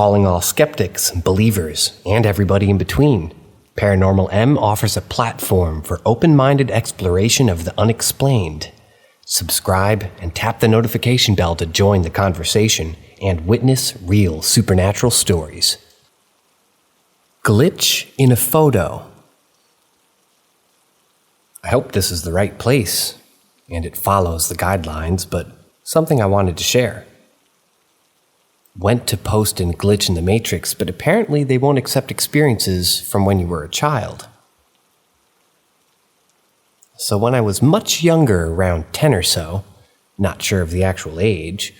calling all skeptics, believers, and everybody in between. Paranormal M offers a platform for open-minded exploration of the unexplained. Subscribe and tap the notification bell to join the conversation and witness real supernatural stories. Glitch in a photo. I hope this is the right place, and it follows the guidelines, but something I wanted to share. Went to post and glitch in the Matrix, but apparently they won't accept experiences from when you were a child. So when I was much younger, around 10 or so, not sure of the actual age,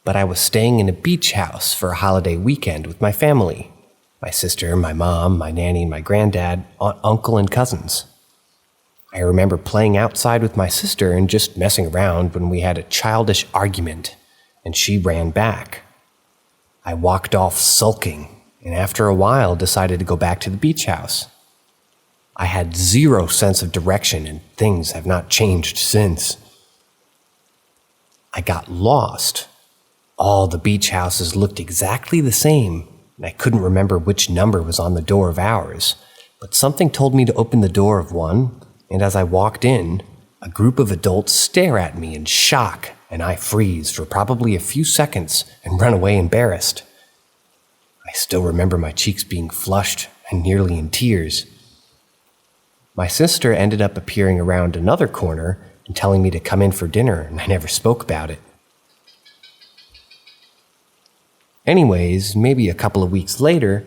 but I was staying in a beach house for a holiday weekend with my family. My sister, my mom, my nanny, and my granddad, aunt, uncle, and cousins. I remember playing outside with my sister and just messing around when we had a childish argument, and she ran back. I walked off sulking, and after a while decided to go back to the beach house. I had zero sense of direction, and things have not changed since. I got lost. All the beach houses looked exactly the same, and I couldn't remember which number was on the door of ours, but something told me to open the door of one, and as I walked in, a group of adults stare at me in shock, and I freeze for probably a few seconds and run away embarrassed. I still remember my cheeks being flushed and nearly in tears. My sister ended up appearing around another corner and telling me to come in for dinner, and I never spoke about it. Anyways, maybe a couple of weeks later,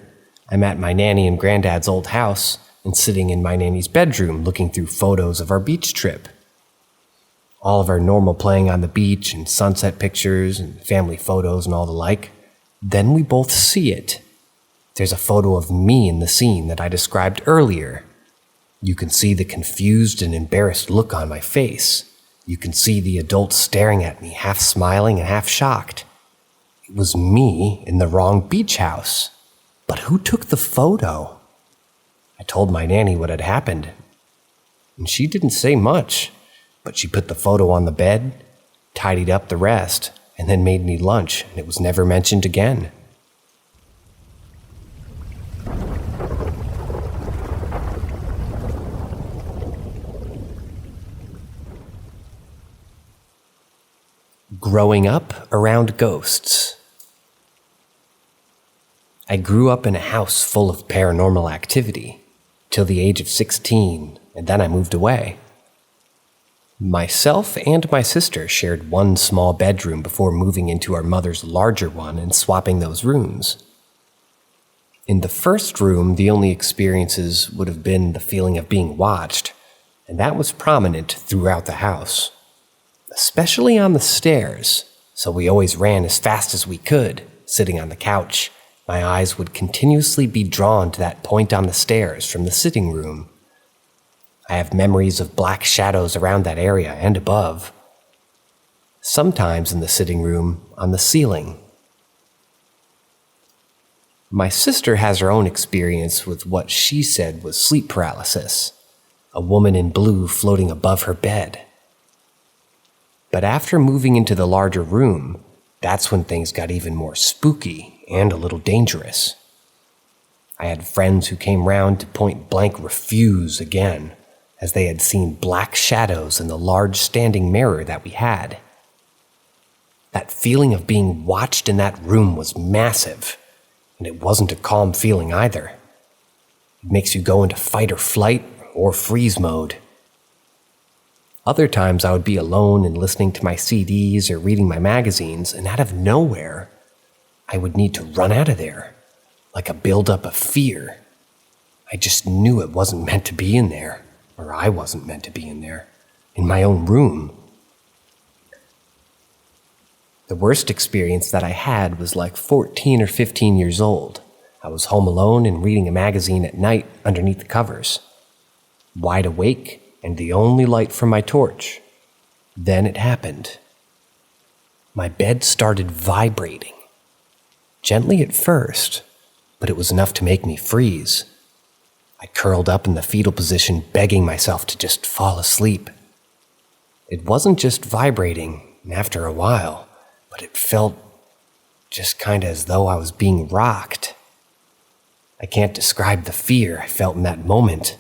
I'm at my nanny and granddad's old house and sitting in my nanny's bedroom looking through photos of our beach trip. All of our normal playing on the beach and sunset pictures and family photos and all the like. Then we both see it. There's a photo of me in the scene that I described earlier. You can see the confused and embarrassed look on my face. You can see the adults staring at me, half smiling and half shocked. It was me in the wrong beach house. But who took the photo? I told my nanny what had happened, and she didn't say much. But she put the photo on the bed, tidied up the rest, and then made me lunch, and it was never mentioned again. Growing up around ghosts. I grew up in a house full of paranormal activity, till the age of 16, and then I moved away. Myself and my sister shared one small bedroom before moving into our mother's larger one and swapping those rooms. In the first room, the only experiences would have been the feeling of being watched, and that was prominent throughout the house, especially on the stairs, so we always ran as fast as we could, sitting on the couch. My eyes would continuously be drawn to that point on the stairs from the sitting room. I have memories of black shadows around that area and above. Sometimes in the sitting room, on the ceiling. My sister has her own experience with what she said was sleep paralysis, a woman in blue floating above her bed. But after moving into the larger room, that's when things got even more spooky and a little dangerous. I had friends who came round to point blank refuse again, as they had seen black shadows in the large standing mirror that we had. That feeling of being watched in that room was massive, and it wasn't a calm feeling either. It makes you go into fight or flight or freeze mode. Other times I would be alone and listening to my CDs or reading my magazines, and out of nowhere, I would need to run out of there, like a buildup of fear. I just knew it wasn't meant to be in there. Or I wasn't meant to be in there, in my own room. The worst experience that I had was like 14 or 15 years old. I was home alone and reading a magazine at night underneath the covers. Wide awake and the only light from my torch. Then it happened. My bed started vibrating. Gently at first, but it was enough to make me freeze. I curled up in the fetal position, begging myself to just fall asleep. It wasn't just vibrating after a while, but it felt just kinda as though I was being rocked. I can't describe the fear I felt in that moment,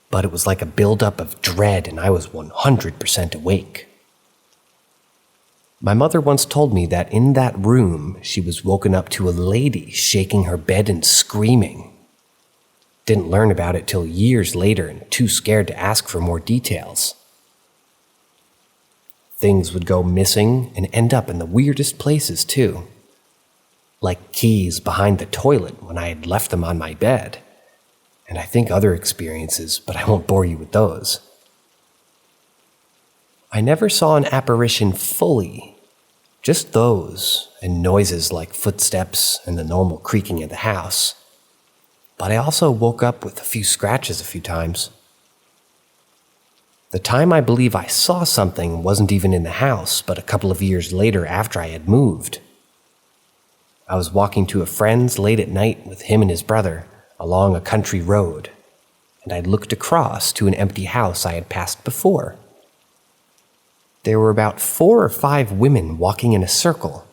but it was like a buildup of dread and I was 100% awake. My mother once told me that in that room she was woken up to a lady shaking her bed and screaming. Didn't learn about it till years later and too scared to ask for more details. Things would go missing and end up in the weirdest places too. Like keys behind the toilet when I had left them on my bed. And I think other experiences, but I won't bore you with those. I never saw an apparition fully, just those and noises like footsteps and the normal creaking of the house. But I also woke up with a few scratches a few times. The time I believe I saw something wasn't even in the house, but a couple of years later after I had moved. I was walking to a friend's late at night with him and his brother along a country road, and I looked across to an empty house I had passed before. There were about 4 or 5 women walking in a circle.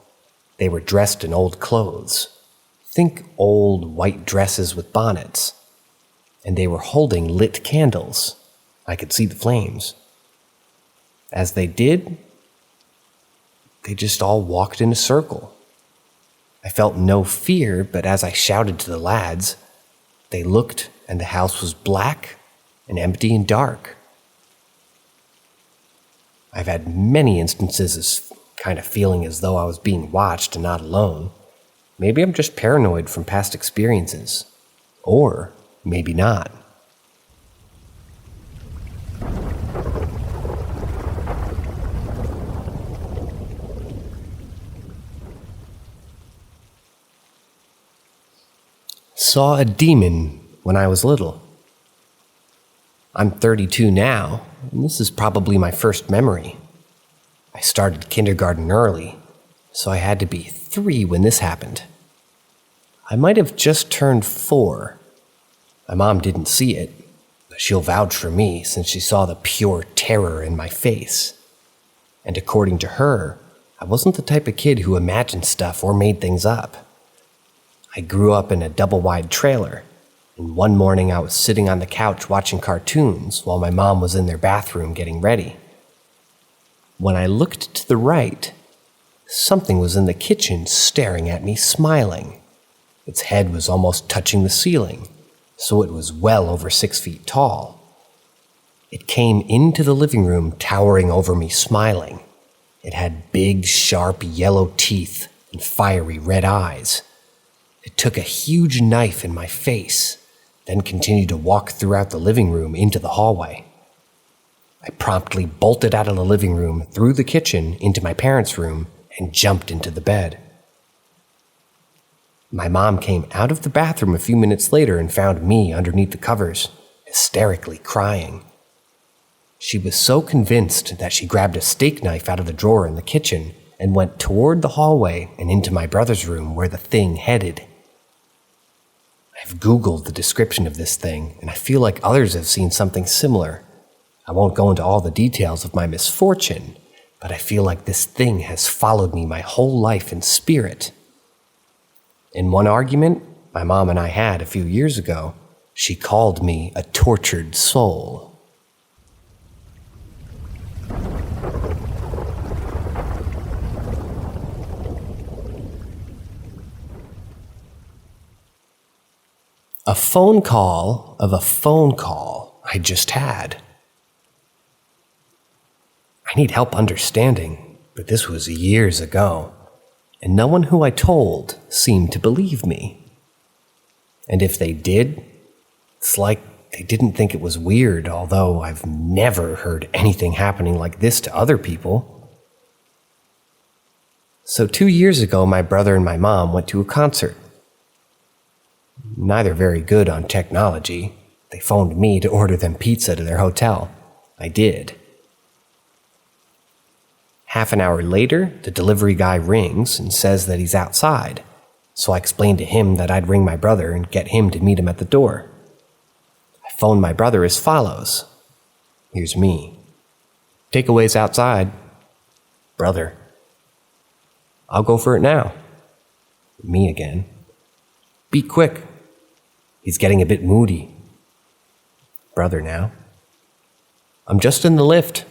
They were dressed in old clothes. Think old white dresses with bonnets. And they were holding lit candles. I could see the flames. As they did, they just all walked in a circle. I felt no fear, but as I shouted to the lads, they looked and the house was black and empty and dark. I've had many instances of kind of feeling as though I was being watched and not alone. Maybe I'm just paranoid from past experiences. Or maybe not. Saw a demon when I was little. I'm 32 now, and this is probably my first memory. I started kindergarten early, so I had to be 3 when this happened. I might have just turned 4. My mom didn't see it, but she'll vouch for me since she saw the pure terror in my face. And according to her, I wasn't the type of kid who imagined stuff or made things up. I grew up in a double-wide trailer, and one morning I was sitting on the couch watching cartoons while my mom was in their bathroom getting ready. When I looked to the right, something was in the kitchen staring at me, smiling. Its head was almost touching the ceiling, so it was well over 6 feet tall. It came into the living room, towering over me, smiling. It had big, sharp, yellow teeth and fiery red eyes. It took a huge knife in my face, then continued to walk throughout the living room into the hallway. I promptly bolted out of the living room, through the kitchen, into my parents' room, and jumped into the bed. My mom came out of the bathroom a few minutes later and found me underneath the covers, hysterically crying. She was so convinced that she grabbed a steak knife out of the drawer in the kitchen and went toward the hallway and into my brother's room where the thing headed. I've Googled the description of this thing, and I feel like others have seen something similar. I won't go into all the details of my misfortune, but I feel like this thing has followed me my whole life in spirit. In one argument my mom and I had a few years ago, she called me a tortured soul. A phone call of a phone call I just had. I need help understanding, but this was years ago, and no one who I told seemed to believe me. And if they did, it's like they didn't think it was weird, although I've never heard anything happening like this to other people. So 2 years ago, my brother and my mom went to a concert. Neither very good on technology. They phoned me to order them pizza to their hotel. I did. Half an hour later, the delivery guy rings and says that he's outside, so I explained to him that I'd ring my brother and get him to meet him at the door. I phoned my brother as follows. Here's me. Takeaways outside. Brother. I'll go for it now. Me again. Be quick. He's getting a bit moody. Brother now. I'm just in the lift.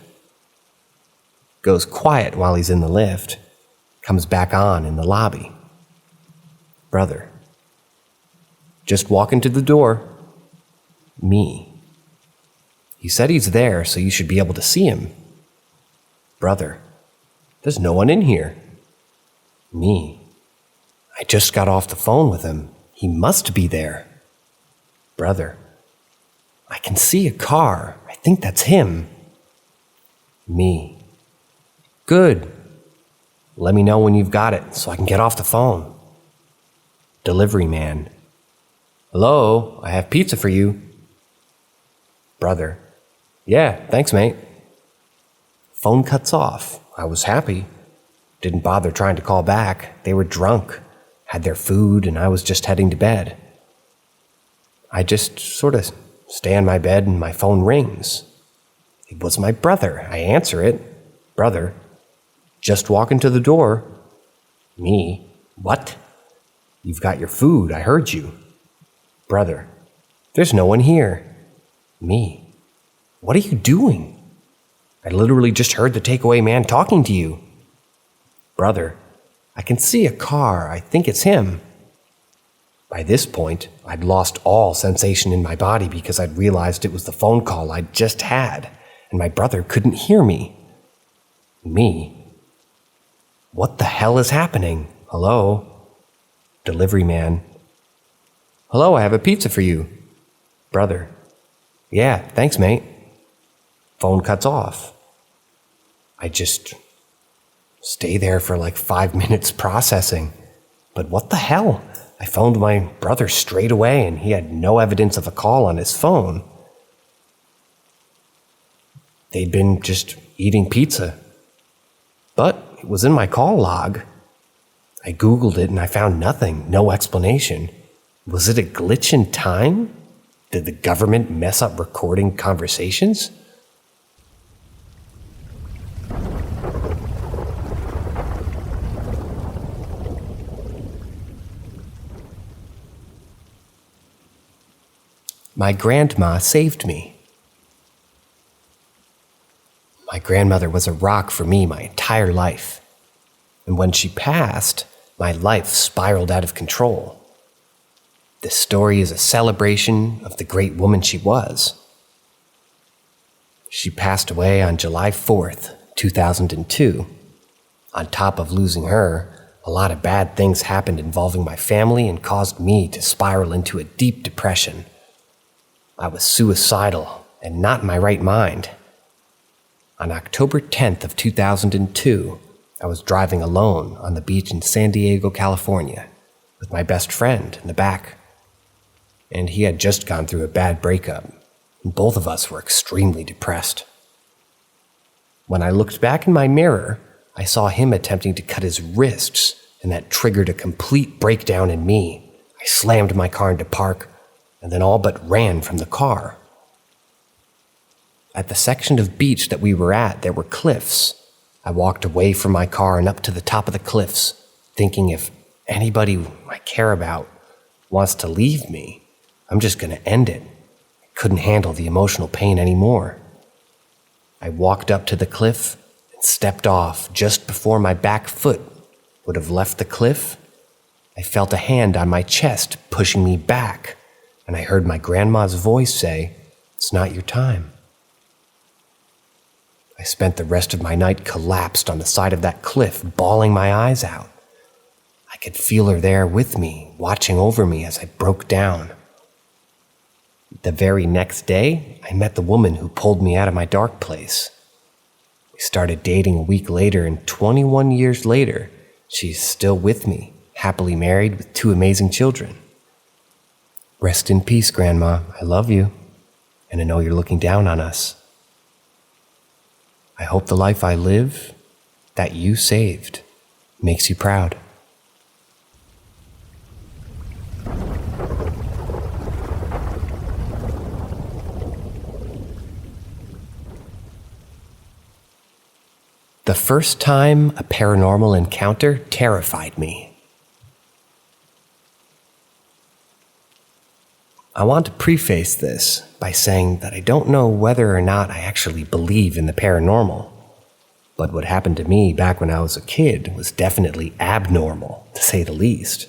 Goes quiet while he's in the lift. Comes back on in the lobby. Brother. Just walk into the door. Me. He said he's there, so you should be able to see him. Brother. There's no one in here. Me. I just got off the phone with him. He must be there. Brother. I can see a car. I think that's him. Me. Good. Let me know when you've got it so I can get off the phone. Delivery man. Hello, I have pizza for you. Brother. Yeah, thanks, mate. Phone cuts off. I was happy. Didn't bother trying to call back. They were drunk, had their food, and I was just heading to bed. I just sort of stay on my bed and my phone rings. It was my brother. I answer it. Brother. Just walk into the door. Me. What? You've got your food. I heard you. Brother. There's no one here. Me. What are you doing? I literally just heard the takeaway man talking to you. Brother. I can see a car. I think it's him. By this point, I'd lost all sensation in my body because I'd realized it was the phone call I'd just had, and my brother couldn't hear me. Me. What the hell is happening? Hello? Delivery man. Hello, I have a pizza for you. Brother. Yeah, thanks, mate. Phone cuts off. I just stay there for like 5 minutes processing. But what the hell? I phoned my brother straight away and he had no evidence of a call on his phone. They'd been just eating pizza. But it was in my call log. I Googled it and I found nothing, no explanation. Was it a glitch in time? Did the government mess up recording conversations? My grandma saved me. My grandmother was a rock for me my entire life. And when she passed, my life spiraled out of control. This story is a celebration of the great woman she was. She passed away on July 4th, 2002. On top of losing her, a lot of bad things happened involving my family and caused me to spiral into a deep depression. I was suicidal and not in my right mind. On October 10th of 2002, I was driving alone on the beach in San Diego, California, with my best friend in the back. And he had just gone through a bad breakup, and both of us were extremely depressed. When I looked back in my mirror, I saw him attempting to cut his wrists, and that triggered a complete breakdown in me. I slammed my car into park, and then all but ran from the car. At the section of beach that we were at, there were cliffs. I walked away from my car and up to the top of the cliffs, thinking if anybody I care about wants to leave me, I'm just going to end it. I couldn't handle the emotional pain anymore. I walked up to the cliff and stepped off just before my back foot would have left the cliff. I felt a hand on my chest pushing me back, and I heard my grandma's voice say, "It's not your time." I spent the rest of my night collapsed on the side of that cliff, bawling my eyes out. I could feel her there with me, watching over me as I broke down. The very next day, I met the woman who pulled me out of my dark place. We started dating a week later, and 21 years later, she's still with me, happily married with 2 amazing children. Rest in peace, Grandma. I love you, and I know you're looking down on us. I hope the life I live, that you saved, makes you proud. The first time a paranormal encounter terrified me. I want to preface this by saying that I don't know whether or not I actually believe in the paranormal, but what happened to me back when I was a kid was definitely abnormal, to say the least.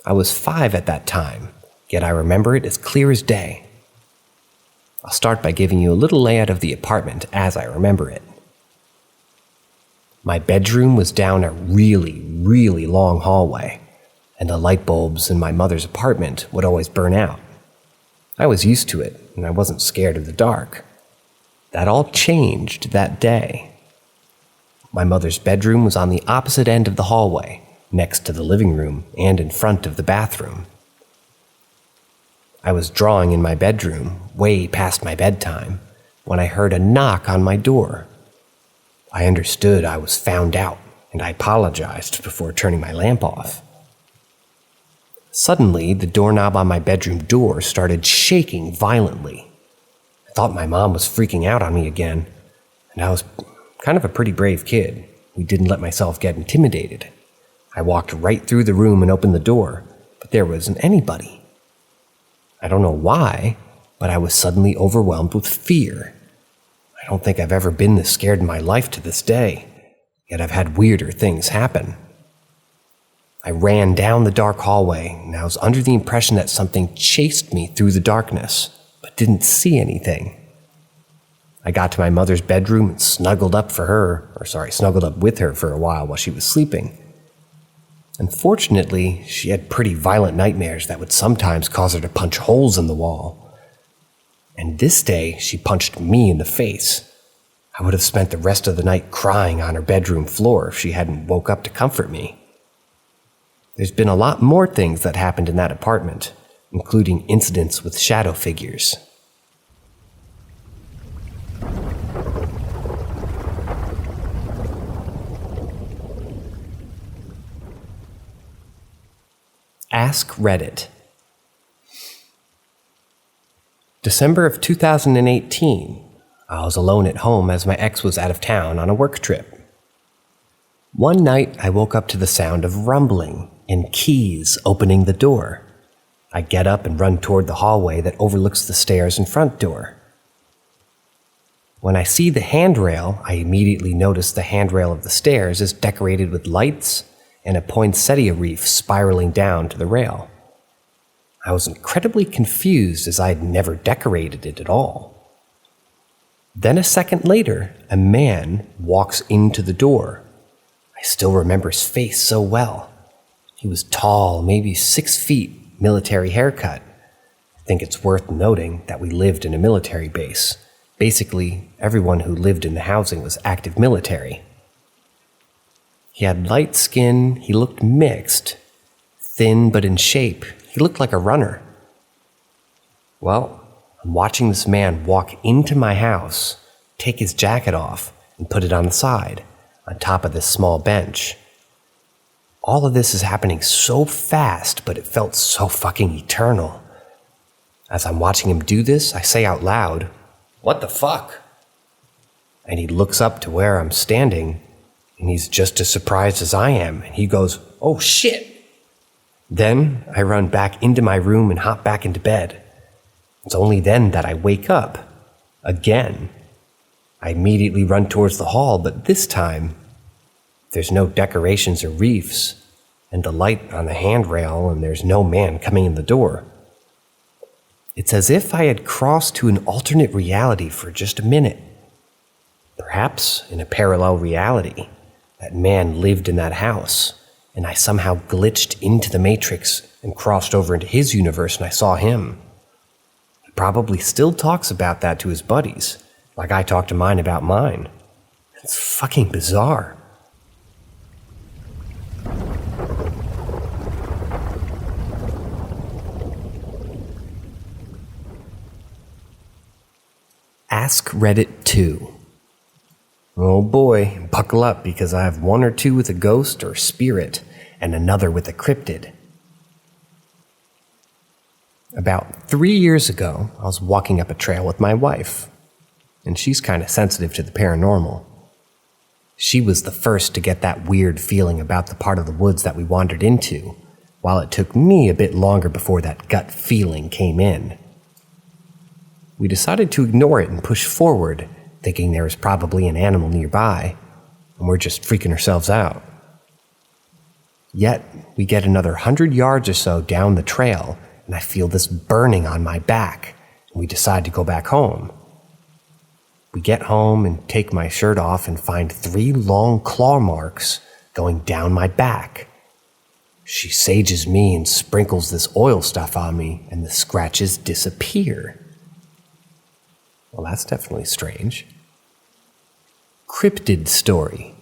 I was 5 at that time, yet I remember it as clear as day. I'll start by giving you a little layout of the apartment as I remember it. My bedroom was down a really long hallway, and the light bulbs in my mother's apartment would always burn out. I was used to it, and I wasn't scared of the dark. That all changed that day. My mother's bedroom was on the opposite end of the hallway, next to the living room and in front of the bathroom. I was drawing in my bedroom, way past my bedtime, when I heard a knock on my door. I understood I was found out, and I apologized before turning my lamp off. Suddenly, the doorknob on my bedroom door started shaking violently. I thought my mom was freaking out on me again, and I was kind of a pretty brave kid who didn't let myself get intimidated. I walked right through the room and opened the door, but there wasn't anybody. I don't know why, but I was suddenly overwhelmed with fear. I don't think I've ever been this scared in my life to this day, yet I've had weirder things happen. I ran down the dark hallway, and I was under the impression that something chased me through the darkness, but didn't see anything. I got to my mother's bedroom and snuggled up with her for a while she was sleeping. Unfortunately, she had pretty violent nightmares that would sometimes cause her to punch holes in the wall. And this day, she punched me in the face. I would have spent the rest of the night crying on her bedroom floor if she hadn't woke up to comfort me. There's been a lot more things that happened in that apartment, including incidents with shadow figures. Ask Reddit. December of 2018, I was alone at home as my ex was out of town on a work trip. One night, I woke up to the sound of rumbling and keys opening the door. I get up and run toward the hallway that overlooks the stairs and front door. When I see the handrail, I immediately notice the handrail of the stairs is decorated with lights and a poinsettia wreath spiraling down to the rail. I was incredibly confused as I had never decorated it at all. Then a second later, a man walks into the door. I still remember his face so well. He was tall, maybe 6 feet, military haircut. I think it's worth noting that we lived in a military base. Basically, everyone who lived in the housing was active military. He had light skin, he looked mixed, thin but in shape. He looked like a runner. Well, I'm watching this man walk into my house, take his jacket off, and put it on the side, on top of this small bench. All of this is happening so fast, but it felt so fucking eternal. As I'm watching him do this, I say out loud, "What the fuck?" And he looks up to where I'm standing, and he's just as surprised as I am, and he goes, "Oh shit." Then I run back into my room and hop back into bed. It's only then that I wake up. Again. I immediately run towards the hall, but this time, there's no decorations or wreaths, and the light on the handrail, and there's no man coming in the door. It's as if I had crossed to an alternate reality for just a minute. Perhaps in a parallel reality, that man lived in that house, and I somehow glitched into the Matrix and crossed over into his universe and I saw him. He probably still talks about that to his buddies, like I talk to mine about mine. It's fucking bizarre. Ask Reddit 2. Oh boy, buckle up because I have one or two with a ghost or spirit and another with a cryptid. About 3 years ago, I was walking up a trail with my wife, and she's kind of sensitive to the paranormal. She was the first to get that weird feeling about the part of the woods that we wandered into, while it took me a bit longer before that gut feeling came in. We decided to ignore it and push forward, thinking there was probably an animal nearby, and we're just freaking ourselves out. Yet, we get another 100 yards or so down the trail, and I feel this burning on my back, and we decide to go back home. We get home and take my shirt off and find 3 long claw marks going down my back. She sages me and sprinkles this oil stuff on me, and the scratches disappear. Well, that's definitely strange. Cryptid story.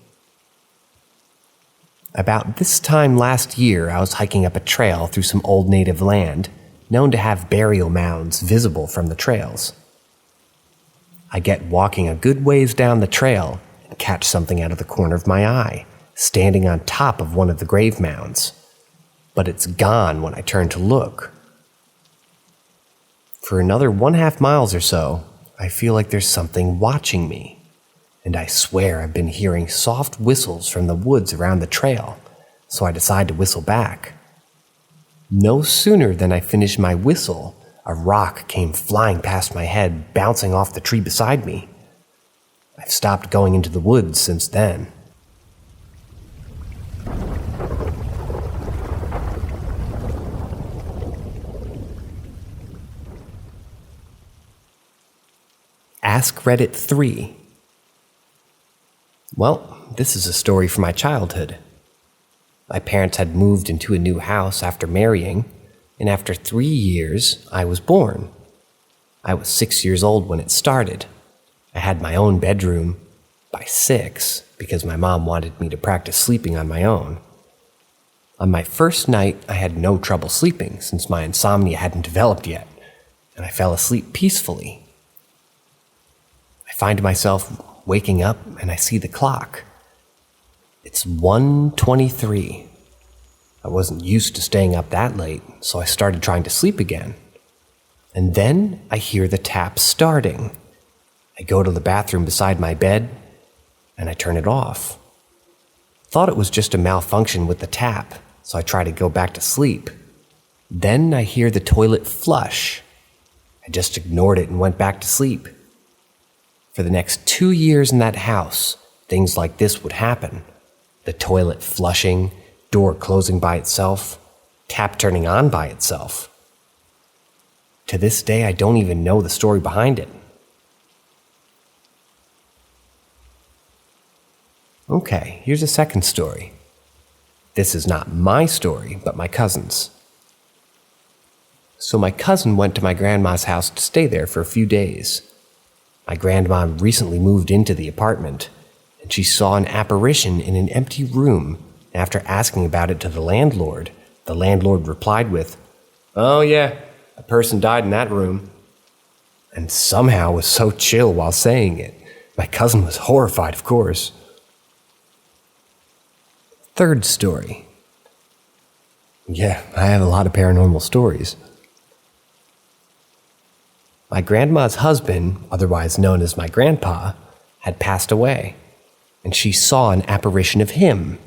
About this time last year, I was hiking up a trail through some old native land, known to have burial mounds visible from the trails. I get walking a good ways down the trail and catch something out of the corner of my eye, standing on top of one of the grave mounds. But it's gone when I turn to look. For another 1.5 miles or so, I feel like there's something watching me, and I swear I've been hearing soft whistles from the woods around the trail, so I decide to whistle back. No sooner than I finished my whistle, a rock came flying past my head, bouncing off the tree beside me. I've stopped going into the woods since then. Ask Reddit 3. Well, this is a story from my childhood. My parents had moved into a new house after marrying, and after 3 years, I was born. I was 6 years old when it started. I had my own bedroom by 6 because my mom wanted me to practice sleeping on my own. On my first night, I had no trouble sleeping since my insomnia hadn't developed yet, and I fell asleep peacefully. I find myself waking up and I see the clock. It's 1:23. I wasn't used to staying up that late, so I started trying to sleep again. And then I hear the tap starting. I go to the bathroom beside my bed and I turn it off. Thought it was just a malfunction with the tap, so I try to go back to sleep. Then I hear the toilet flush. I just ignored it and went back to sleep. For the next 2 years in that house, things like this would happen. The toilet flushing, door closing by itself, tap turning on by itself. To this day, I don't even know the story behind it. Okay, here's a second story. This is not my story, but my cousin's. So my cousin went to my grandma's house to stay there for a few days. My grandma recently moved into the apartment, and she saw an apparition in an empty room. After asking about it to the landlord replied with, "Oh yeah, a person died in that room," and somehow was so chill while saying it. My cousin was horrified, of course. Third story. Yeah, I have a lot of paranormal stories. My grandma's husband, otherwise known as my grandpa, had passed away, and she saw an apparition of him.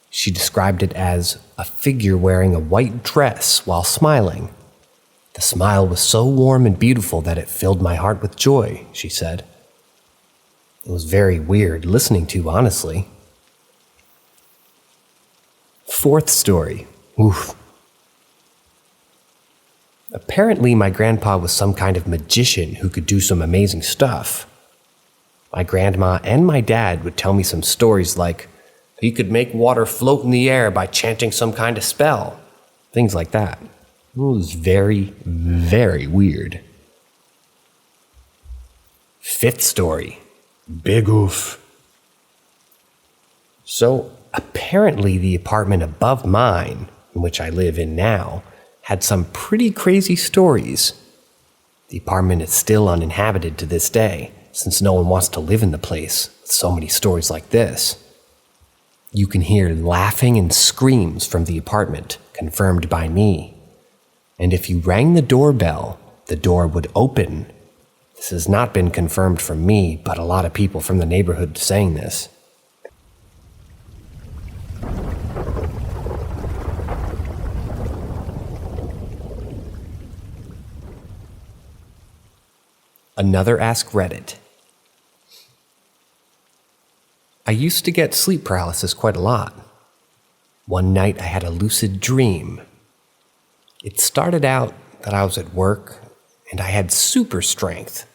She described it as a figure wearing a white dress while smiling. The smile was so warm and beautiful that it filled my heart with joy, she said. It was very weird listening to, honestly. Fourth story. Oof. Apparently, my grandpa was some kind of magician who could do some amazing stuff. My grandma and my dad would tell me some stories like, he could make water float in the air by chanting some kind of spell. Things like that. It was very, very weird. Fifth story. Big oof. So, apparently the apartment above mine, in which I live in now, had some pretty crazy stories. The apartment is still uninhabited to this day, since no one wants to live in the place with so many stories like this. You can hear laughing and screams from the apartment, confirmed by me. And if you rang the doorbell, the door would open. This has not been confirmed from me, but a lot of people from the neighborhood saying this. Another Ask Reddit. I used to get sleep paralysis quite a lot. One night I had a lucid dream. It started out that I was at work and I had super strength.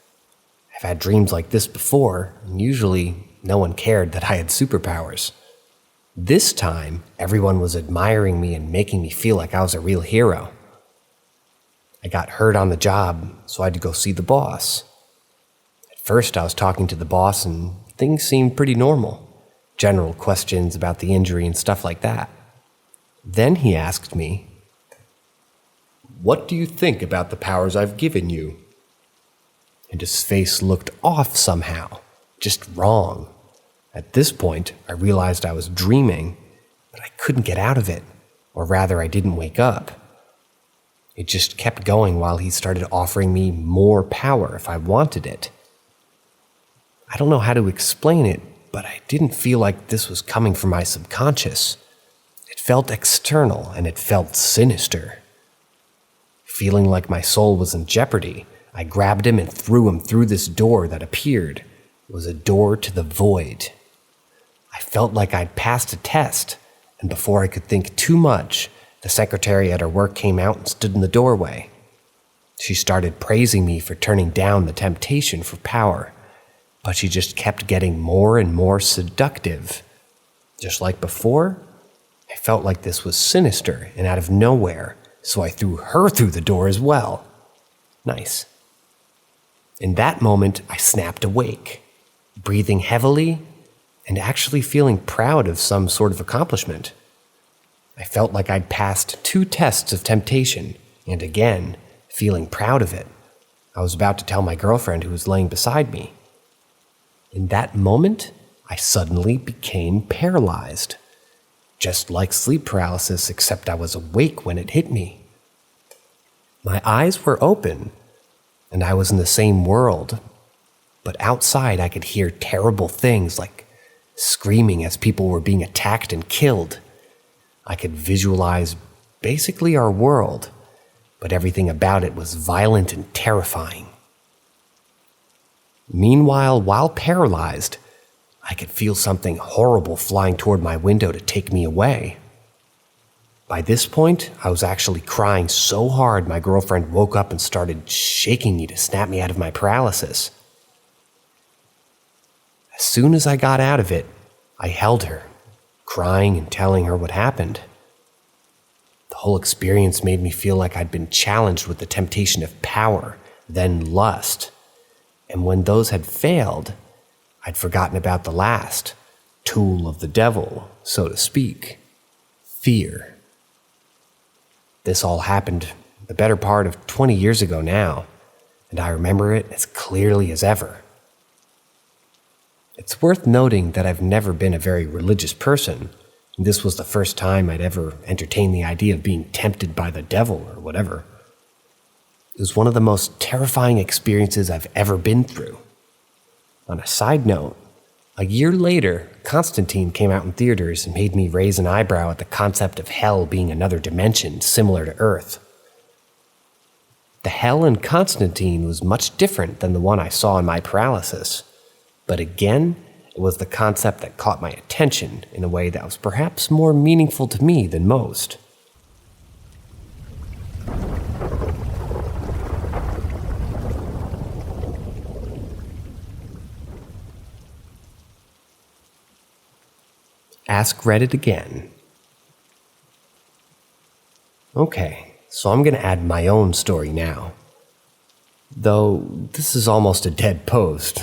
I've had dreams like this before, and usually no one cared that I had superpowers. This time, everyone was admiring me and making me feel like I was a real hero. I got hurt on the job, so I had to go see the boss. At first, I was talking to the boss and things seemed pretty normal. General questions about the injury and stuff like that. Then he asked me, "What do you think about the powers I've given you?" And his face looked off somehow, just wrong. At this point, I realized I was dreaming, but I couldn't get out of it, or rather I didn't wake up. It just kept going while he started offering me more power if I wanted it. I don't know how to explain it, but I didn't feel like this was coming from my subconscious. It felt external and it felt sinister. Feeling like my soul was in jeopardy, I grabbed him and threw him through this door that appeared. It was a door to the void. I felt like I'd passed a test, and before I could think too much, the secretary at her work came out and stood in the doorway. She started praising me for turning down the temptation for power, but she just kept getting more and more seductive. Just like before, I felt like this was sinister and out of nowhere, so I threw her through the door as well. Nice. In that moment, I snapped awake, breathing heavily and actually feeling proud of some sort of accomplishment. I felt like I'd passed 2 tests of temptation, and again, feeling proud of it. I was about to tell my girlfriend who was laying beside me. In that moment, I suddenly became paralyzed. Just like sleep paralysis, except I was awake when it hit me. My eyes were open, and I was in the same world, but outside I could hear terrible things like screaming as people were being attacked and killed. I could visualize basically our world, but everything about it was violent and terrifying. Meanwhile, while paralyzed, I could feel something horrible flying toward my window to take me away. By this point, I was actually crying so hard my girlfriend woke up and started shaking me to snap me out of my paralysis. As soon as I got out of it, I held her, crying and telling her what happened. The whole experience made me feel like I'd been challenged with the temptation of power, then lust. And when those had failed, I'd forgotten about the last tool of the devil, so to speak, fear. This all happened the better part of 20 years ago now, and I remember it as clearly as ever. It's worth noting that I've never been a very religious person, and this was the first time I'd ever entertained the idea of being tempted by the devil or whatever. It was one of the most terrifying experiences I've ever been through. On a side note, a year later, Constantine came out in theaters and made me raise an eyebrow at the concept of hell being another dimension similar to Earth. The hell in Constantine was much different than the one I saw in my paralysis, but again, it was the concept that caught my attention in a way that was perhaps more meaningful to me than most. Ask Reddit again. Okay, so I'm going to add my own story now. Though this is almost a dead post.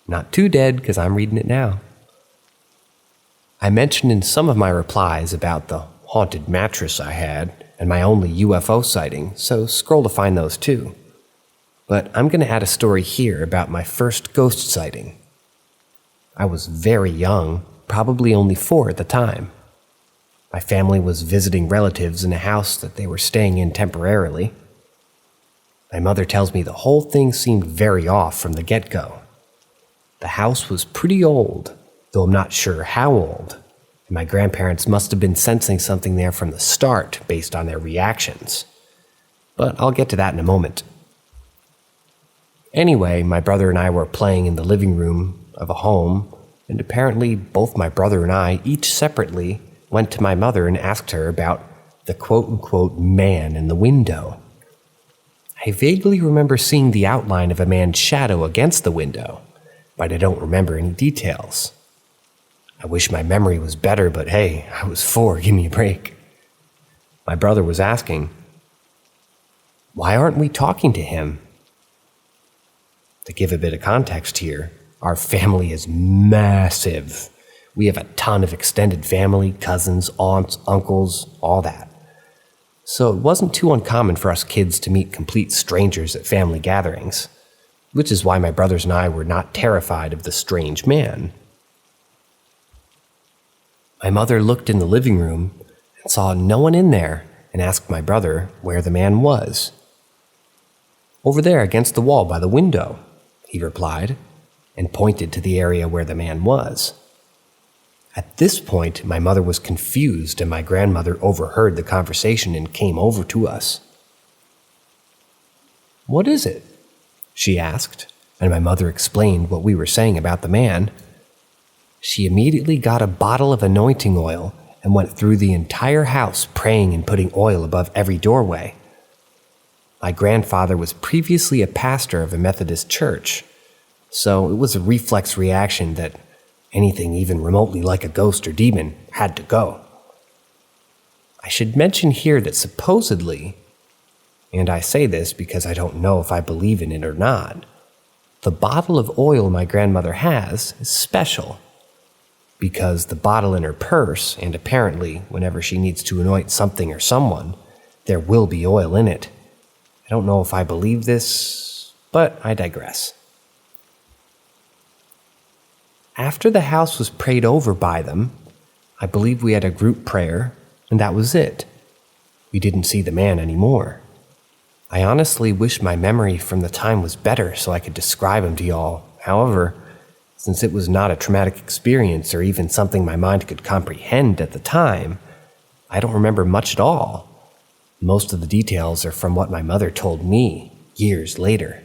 Not too dead, because I'm reading it now. I mentioned in some of my replies about the haunted mattress I had and my only UFO sighting, so scroll to find those too. But I'm going to add a story here about my first ghost sighting. I was very young, probably only 4 at the time. My family was visiting relatives in a house that they were staying in temporarily. My mother tells me the whole thing seemed very off from the get-go. The house was pretty old, though I'm not sure how old, and my grandparents must have been sensing something there from the start based on their reactions. But I'll get to that in a moment. Anyway, my brother and I were playing in the living room of a home, and apparently both my brother and I, each separately, went to my mother and asked her about the quote-unquote man in the window. I vaguely remember seeing the outline of a man's shadow against the window, but I don't remember any details. I wish my memory was better, but hey, I was 4, give me a break. My brother was asking, "Why aren't we talking to him?" To give a bit of context here, our family is massive. We have a ton of extended family, cousins, aunts, uncles, all that. So it wasn't too uncommon for us kids to meet complete strangers at family gatherings, which is why my brothers and I were not terrified of the strange man. My mother looked in the living room and saw no one in there and asked my brother where the man was. "Over there against the wall by the window," he replied, and pointed to the area where the man was. At this point, my mother was confused and my grandmother overheard the conversation and came over to us. "What is it?" she asked, and my mother explained what we were saying about the man. She immediately got a bottle of anointing oil and went through the entire house praying and putting oil above every doorway. My grandfather was previously a pastor of a Methodist church, so it was a reflex reaction that anything even remotely like a ghost or demon had to go. I should mention here that supposedly, and I say this because I don't know if I believe in it or not, the bottle of oil my grandmother has is special, because the bottle in her purse, and apparently whenever she needs to anoint something or someone, there will be oil in it. I don't know if I believe this, but I digress. After the house was prayed over by them, I believe we had a group prayer, and that was it. We didn't see the man anymore. I honestly wish my memory from the time was better so I could describe him to y'all. However, since it was not a traumatic experience or even something my mind could comprehend at the time, I don't remember much at all. Most of the details are from what my mother told me years later.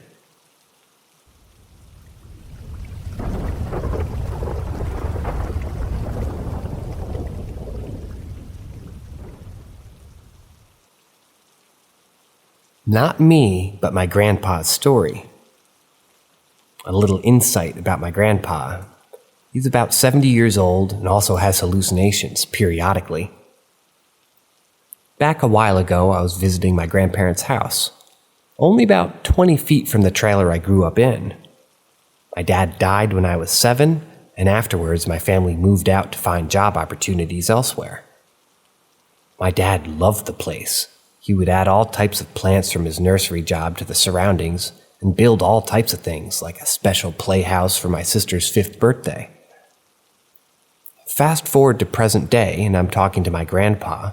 Not me, but my grandpa's story. A little insight about my grandpa. He's about 70 years old and also has hallucinations periodically. Back a while ago, I was visiting my grandparents' house, only about 20 feet from the trailer I grew up in. My dad died when I was 7, and afterwards my family moved out to find job opportunities elsewhere. My dad loved the place. He would add all types of plants from his nursery job to the surroundings and build all types of things, like a special playhouse for my sister's 5th birthday. Fast forward to present day, and I'm talking to my grandpa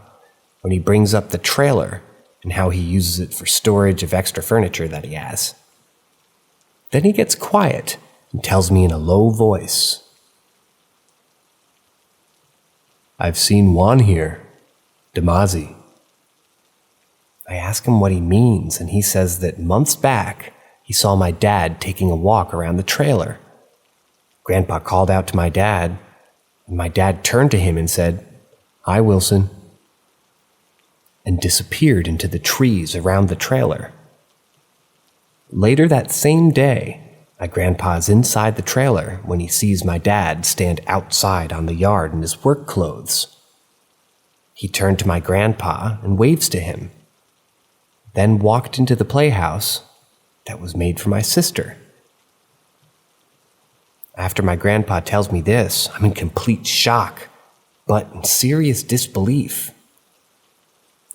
when he brings up the trailer and how he uses it for storage of extra furniture that he has. Then he gets quiet and tells me in a low voice, "I've seen Juan here, Damazi." I ask him what he means, and he says that months back, he saw my dad taking a walk around the trailer. Grandpa called out to my dad, and my dad turned to him and said, "Hi, Wilson," and disappeared into the trees around the trailer. Later that same day, my grandpa's inside the trailer when he sees my dad stand outside on the yard in his work clothes. He turned to my grandpa and waves to him, then walked into the playhouse that was made for my sister. After my grandpa tells me this, I'm in complete shock, but in serious disbelief.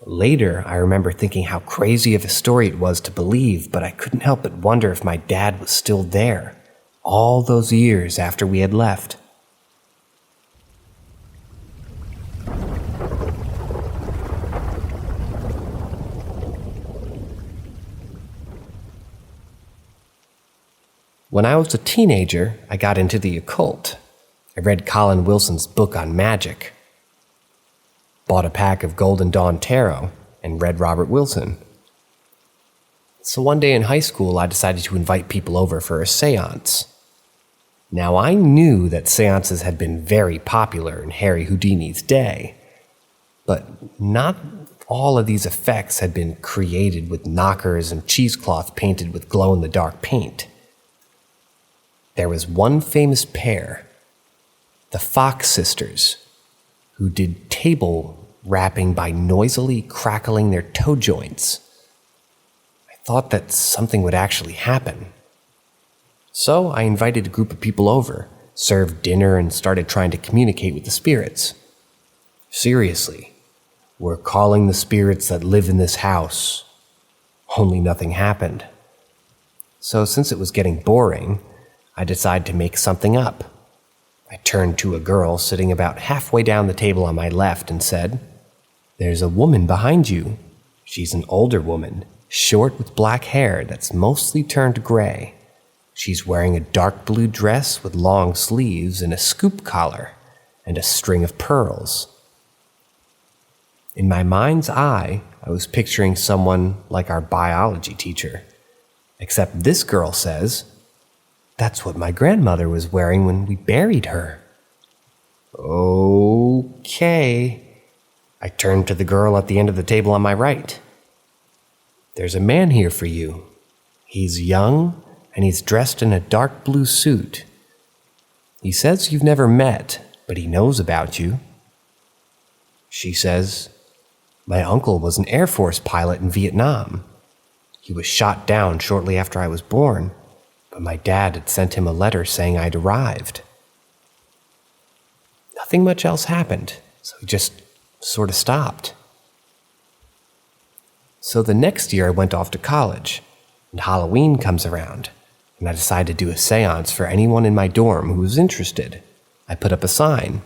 Later, I remember thinking how crazy of a story it was to believe, but I couldn't help but wonder if my dad was still there, all those years after we had left. When I was a teenager, I got into the occult. I read Colin Wilson's book on magic, bought a pack of Golden Dawn Tarot, and read Robert Wilson. So one day in high school, I decided to invite people over for a seance. Now, I knew that seances had been very popular in Harry Houdini's day, but not all of these effects had been created with knockers and cheesecloth painted with glow-in-the-dark paint. There was one famous pair, the Fox sisters, who did table rapping by noisily crackling their toe joints. I thought that something would actually happen. So I invited a group of people over, served dinner, and started trying to communicate with the spirits. Seriously, we're calling the spirits that live in this house. Only nothing happened. So since it was getting boring, I decided to make something up. I turned to a girl sitting about halfway down the table on my left and said, "There's a woman behind you. She's an older woman, short with black hair that's mostly turned gray. She's wearing a dark blue dress with long sleeves and a scoop collar and a string of pearls." In my mind's eye, I was picturing someone like our biology teacher. Except this girl says, "That's what my grandmother was wearing when we buried her." Okay. I turned to the girl at the end of the table on my right. "There's a man here for you. He's young, and he's dressed in a dark blue suit. He says you've never met, but he knows about you." She says, "My uncle was an Air Force pilot in Vietnam. He was shot down shortly after I was born, but my dad had sent him a letter saying I'd arrived." Nothing much else happened, so he just sort of stopped. So the next year I went off to college, and Halloween comes around, and I decided to do a seance for anyone in my dorm who was interested. I put up a sign.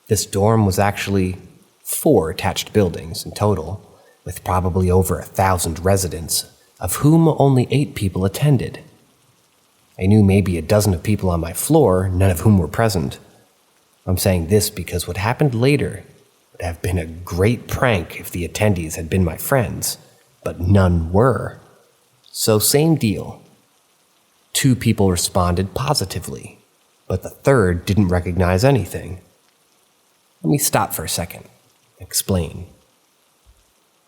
This dorm was actually 4 attached buildings in total, with probably over 1,000 residents, of whom only 8 people attended. I knew maybe a dozen of people on my floor, none of whom were present. I'm saying this because what happened later would have been a great prank if the attendees had been my friends, but none were. So same deal. 2 people responded positively, but the third didn't recognize anything. Let me stop for a second and explain.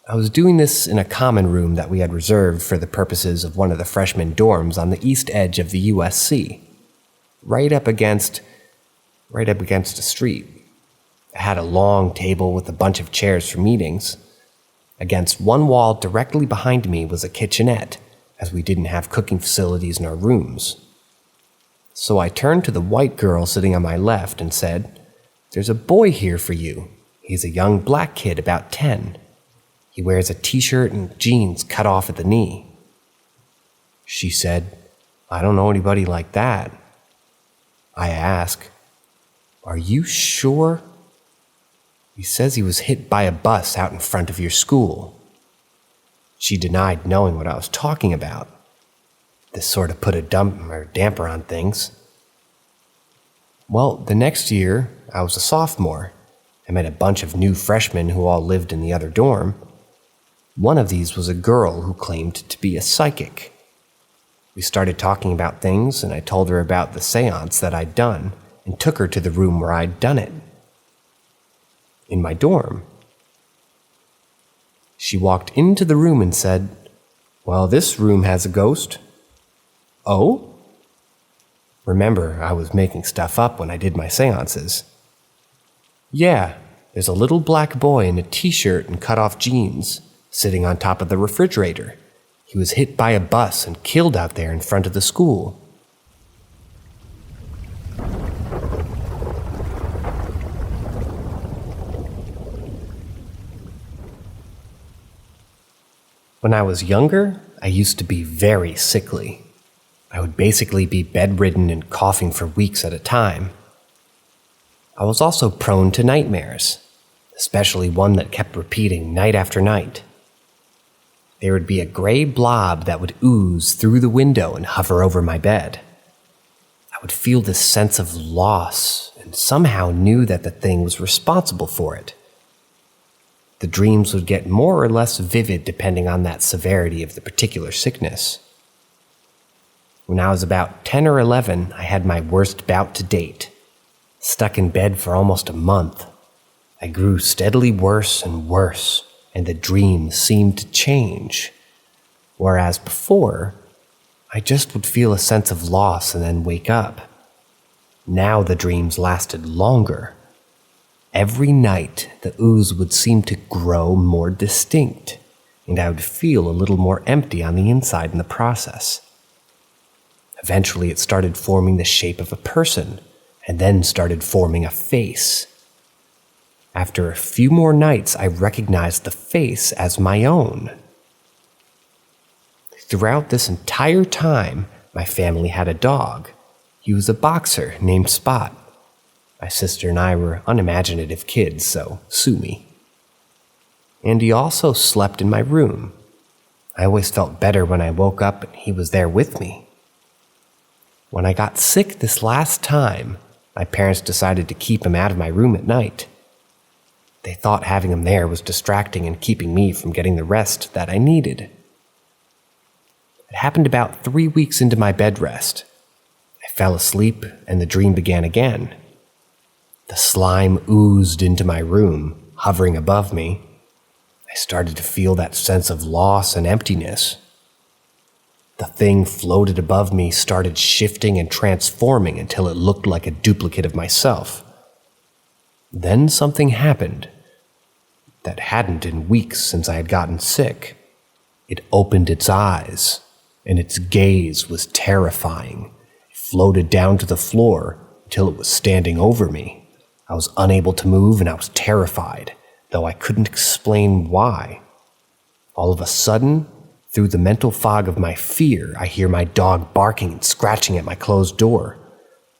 I was doing this in a common room that we had reserved for the purposes of one of the freshman dorms on the east edge of the USC, right up against a street. It had a long table with a bunch of chairs for meetings. Against one wall directly behind me was a kitchenette, as we didn't have cooking facilities in our rooms. So I turned to the white girl sitting on my left and said, "There's a boy here for you. He's a young black kid about 10. He wears a t-shirt and jeans cut off at the knee." She said, "I don't know anybody like that." I ask, "Are you sure?" "He says he was hit by a bus out in front of your school." She denied knowing what I was talking about. This sort of put a damper on things. Well, the next year, I was a sophomore. I met a bunch of new freshmen who all lived in the other dorm. One of these was a girl who claimed to be a psychic. We started talking about things, and I told her about the seance that I'd done and took her to the room where I'd done it. In my dorm. She walked into the room and said, "Well, this room has a ghost." "Oh?" Remember, I was making stuff up when I did my seances. "Yeah, there's a little black boy in a t-shirt and cut-off jeans, sitting on top of the refrigerator. He was hit by a bus and killed out there in front of the school." When I was younger, I used to be very sickly. I would basically be bedridden and coughing for weeks at a time. I was also prone to nightmares, especially one that kept repeating night after night. There would be a gray blob that would ooze through the window and hover over my bed. I would feel this sense of loss and somehow knew that the thing was responsible for it. The dreams would get more or less vivid depending on that severity of the particular sickness. When I was about 10 or 11, I had my worst bout to date. Stuck in bed for almost a month. I grew steadily worse and worse, and the dreams seemed to change. Whereas before, I just would feel a sense of loss and then wake up. Now the dreams lasted longer. Every night, the ooze would seem to grow more distinct, and I would feel a little more empty on the inside in the process. Eventually, it started forming the shape of a person, and then started forming a face. After a few more nights, I recognized the face as my own. Throughout this entire time, my family had a dog. He was a boxer named Spot. My sister and I were unimaginative kids, so sue me. And he also slept in my room. I always felt better when I woke up and he was there with me. When I got sick this last time, my parents decided to keep him out of my room at night. They thought having him there was distracting and keeping me from getting the rest that I needed. It happened about 3 weeks into my bed rest. I fell asleep and the dream began again. The slime oozed into my room, hovering above me. I started to feel that sense of loss and emptiness. The thing floated above me started shifting and transforming until it looked like a duplicate of myself. Then something happened that hadn't in weeks since I had gotten sick. It opened its eyes, and its gaze was terrifying. It floated down to the floor until it was standing over me. I was unable to move and I was terrified, though I couldn't explain why. All of a sudden, through the mental fog of my fear, I hear my dog barking and scratching at my closed door.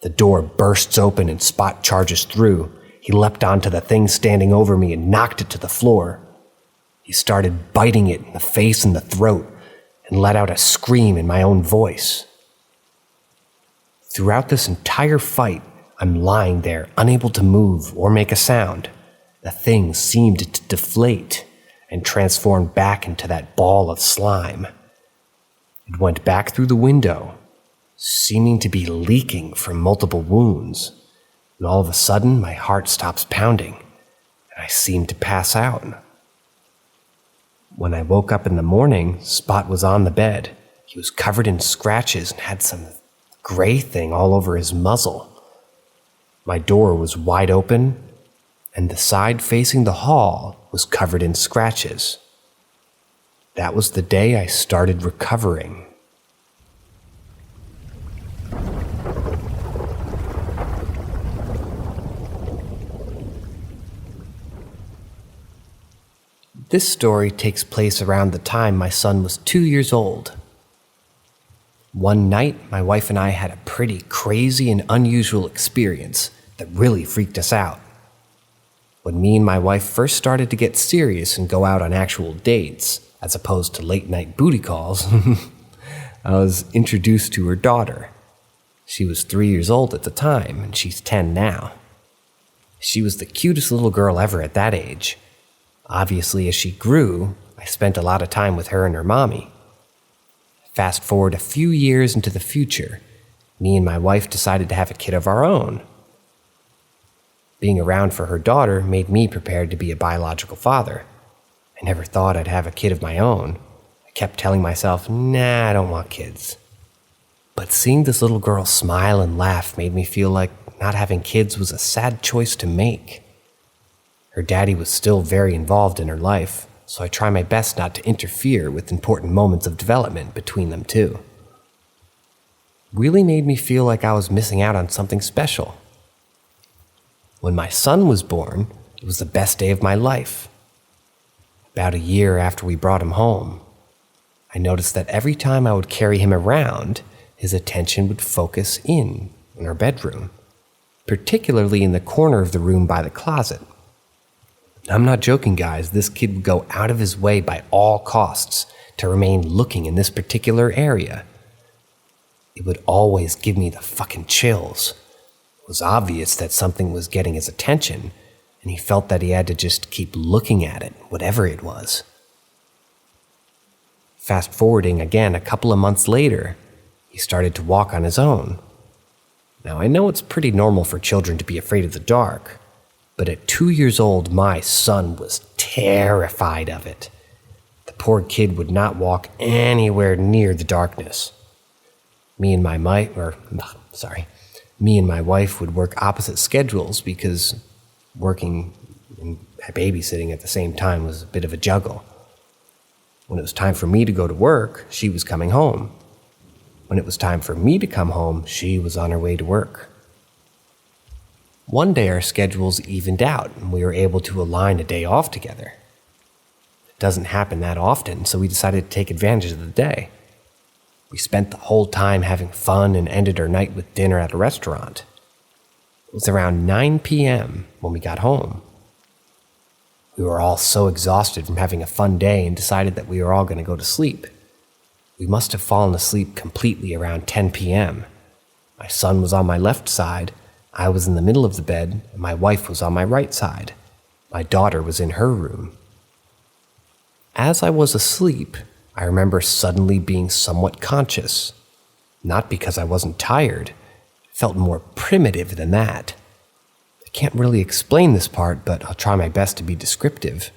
The door bursts open and Spot charges through. He leapt onto the thing standing over me and knocked it to the floor. He started biting it in the face and the throat and let out a scream in my own voice. Throughout this entire fight, I'm lying there, unable to move or make a sound. The thing seemed to deflate and transformed back into that ball of slime. It went back through the window, seeming to be leaking from multiple wounds, and all of a sudden my heart stops pounding, and I seemed to pass out. When I woke up in the morning, Spot was on the bed. He was covered in scratches and had some gray thing all over his muzzle. My door was wide open, and the side facing the hall was covered in scratches. That was the day I started recovering. This story takes place around the time my son was 2 years old. One night, my wife and I had a pretty crazy and unusual experience that really freaked us out. When me and my wife first started to get serious and go out on actual dates, as opposed to late-night booty calls, I was introduced to her daughter. She was 3 years old at the time, and she's 10 now. She was the cutest little girl ever at that age. Obviously, as she grew, I spent a lot of time with her and her mommy. Fast forward a few years into the future, me and my wife decided to have a kid of our own. Being around for her daughter made me prepared to be a biological father. I never thought I'd have a kid of my own. I kept telling myself, nah, I don't want kids. But seeing this little girl smile and laugh made me feel like not having kids was a sad choice to make. Her daddy was still very involved in her life, so I try my best not to interfere with important moments of development between them two. Really made me feel like I was missing out on something special. When my son was born, it was the best day of my life. About a year after we brought him home, I noticed that every time I would carry him around, his attention would focus in our bedroom, particularly in the corner of the room by the closet. I'm not joking, guys. This kid would go out of his way by all costs to remain looking in this particular area. It would always give me the fucking chills. It was obvious that something was getting his attention, and he felt that he had to just keep looking at it, whatever it was. Fast forwarding again a couple of months later, he started to walk on his own. Now, I know it's pretty normal for children to be afraid of the dark, but at 2 years old, my son was terrified of it. The poor kid would not walk anywhere near the darkness. Me and my wife would work opposite schedules because working and babysitting at the same time was a bit of a juggle. When it was time for me to go to work, she was coming home. When it was time for me to come home, she was on her way to work. One day our schedules evened out and we were able to align a day off together. It doesn't happen that often, so we decided to take advantage of the day. We spent the whole time having fun and ended our night with dinner at a restaurant. It was around 9 p.m. when we got home. We were all so exhausted from having a fun day and decided that we were all going to go to sleep. We must have fallen asleep completely around 10 p.m. My son was on my left side, I was in the middle of the bed, and my wife was on my right side. My daughter was in her room. As I was asleep, I remember suddenly being somewhat conscious. Not because I wasn't tired. It felt more primitive than that. I can't really explain this part, but I'll try my best to be descriptive.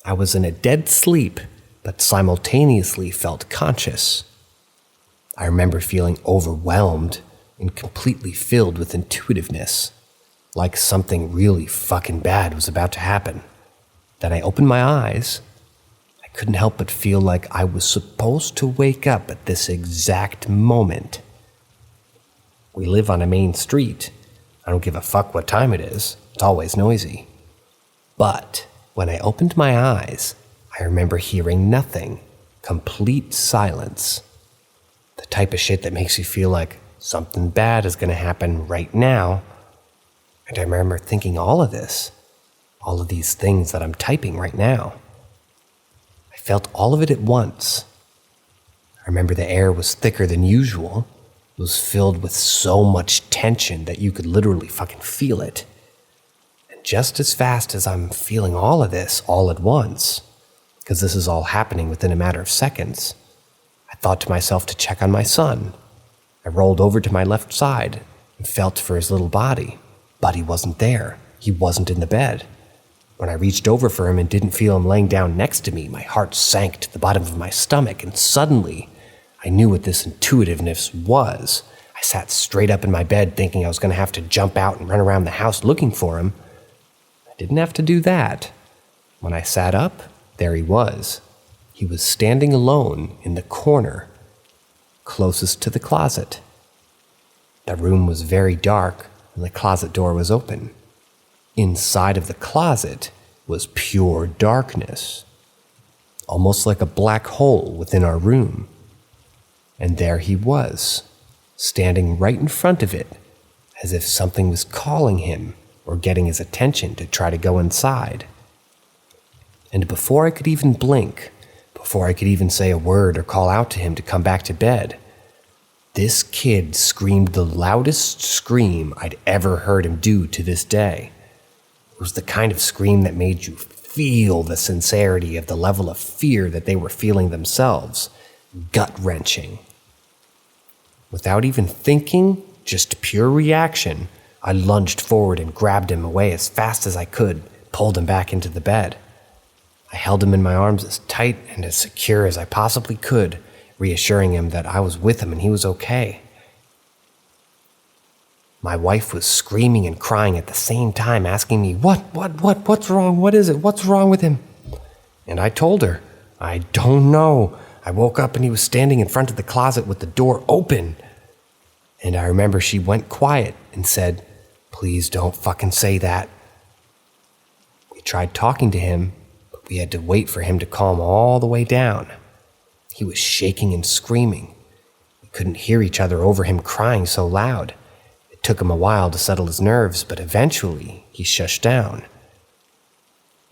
I was in a dead sleep, but simultaneously felt conscious. I remember feeling overwhelmed and completely filled with intuitiveness, like something really fucking bad was about to happen. Then I opened my eyes. I couldn't help but feel like I was supposed to wake up at this exact moment. We live on a main street. I don't give a fuck what time it is. It's always noisy. But when I opened my eyes, I remember hearing nothing. Complete silence. The type of shit that makes you feel like something bad is going to happen right now. And I remember thinking all of this. All of these things that I'm typing right now. I felt all of it at once. I remember the air was thicker than usual. It was filled with so much tension that you could literally fucking feel it. And just as fast as I'm feeling all of this all at once, because this is all happening within a matter of seconds, I thought to myself to check on my son. I rolled over to my left side and felt for his little body, but he wasn't there. He wasn't in the bed. When I reached over for him and didn't feel him laying down next to me, my heart sank to the bottom of my stomach, and suddenly I knew what this intuitiveness was. I sat straight up in my bed thinking I was going to have to jump out and run around the house looking for him. I didn't have to do that. When I sat up, there he was. He was standing alone in the corner, closest to the closet. The room was very dark and the closet door was open. Inside of the closet was pure darkness, almost like a black hole within our room. And there he was, standing right in front of it, as if something was calling him or getting his attention to try to go inside. And before I could even blink, before I could even say a word or call out to him to come back to bed, this kid screamed the loudest scream I'd ever heard him do to this day. It was the kind of scream that made you feel the sincerity of the level of fear that they were feeling themselves. Gut-wrenching. Without even thinking, just pure reaction, I lunged forward and grabbed him away as fast as I could, pulled him back into the bed. I held him in my arms as tight and as secure as I possibly could, reassuring him that I was with him and he was okay. My wife was screaming and crying at the same time, asking me, what's wrong? What is it? What's wrong with him? And I told her, I don't know. I woke up and he was standing in front of the closet with the door open. And I remember she went quiet and said, please don't fucking say that. We tried talking to him, but we had to wait for him to calm all the way down. He was shaking and screaming. We couldn't hear each other over him crying so loud. It took him a while to settle his nerves, but eventually he shushed down.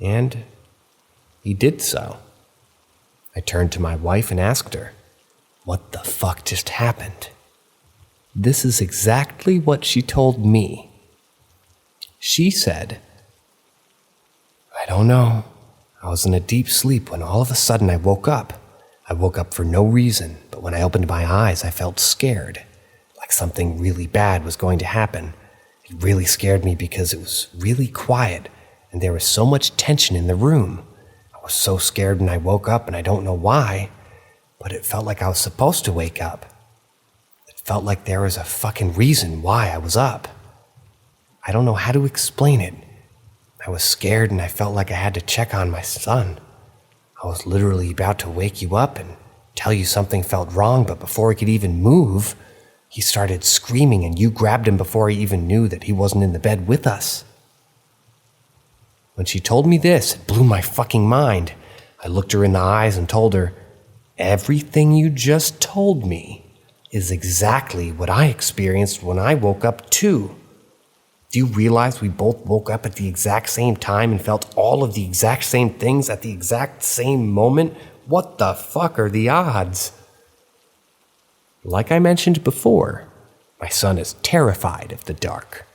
And he did so. I turned to my wife and asked her, what the fuck just happened? This is exactly what she told me. She said, "I don't know. I was in a deep sleep when all of a sudden I woke up. I woke up for no reason, but when I opened my eyes, I felt scared, like something really bad was going to happen. It really scared me because it was really quiet and there was so much tension in the room. I was so scared when I woke up and I don't know why, but it felt like I was supposed to wake up. It felt like there was a fucking reason why I was up. I don't know how to explain it. I was scared and I felt like I had to check on my son. I was literally about to wake you up and tell you something felt wrong, but before he could even move, he started screaming and you grabbed him before he even knew that he wasn't in the bed with us." When she told me this, it blew my fucking mind. I looked her in the eyes and told her, "Everything you just told me is exactly what I experienced when I woke up too. Do you realize we both woke up at the exact same time and felt all of the exact same things at the exact same moment? What the fuck are the odds?" Like I mentioned before, my son is terrified of the dark.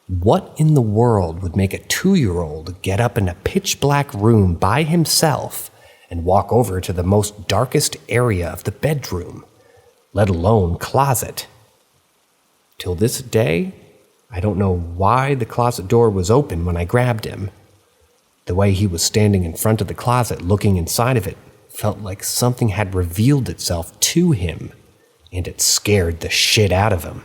What in the world would make a 2-year-old get up in a pitch-black room by himself and walk over to the most darkest area of the bedroom, let alone closet? Till this day, I don't know why the closet door was open when I grabbed him. The way he was standing in front of the closet looking inside of it felt like something had revealed itself to him, and it scared the shit out of him.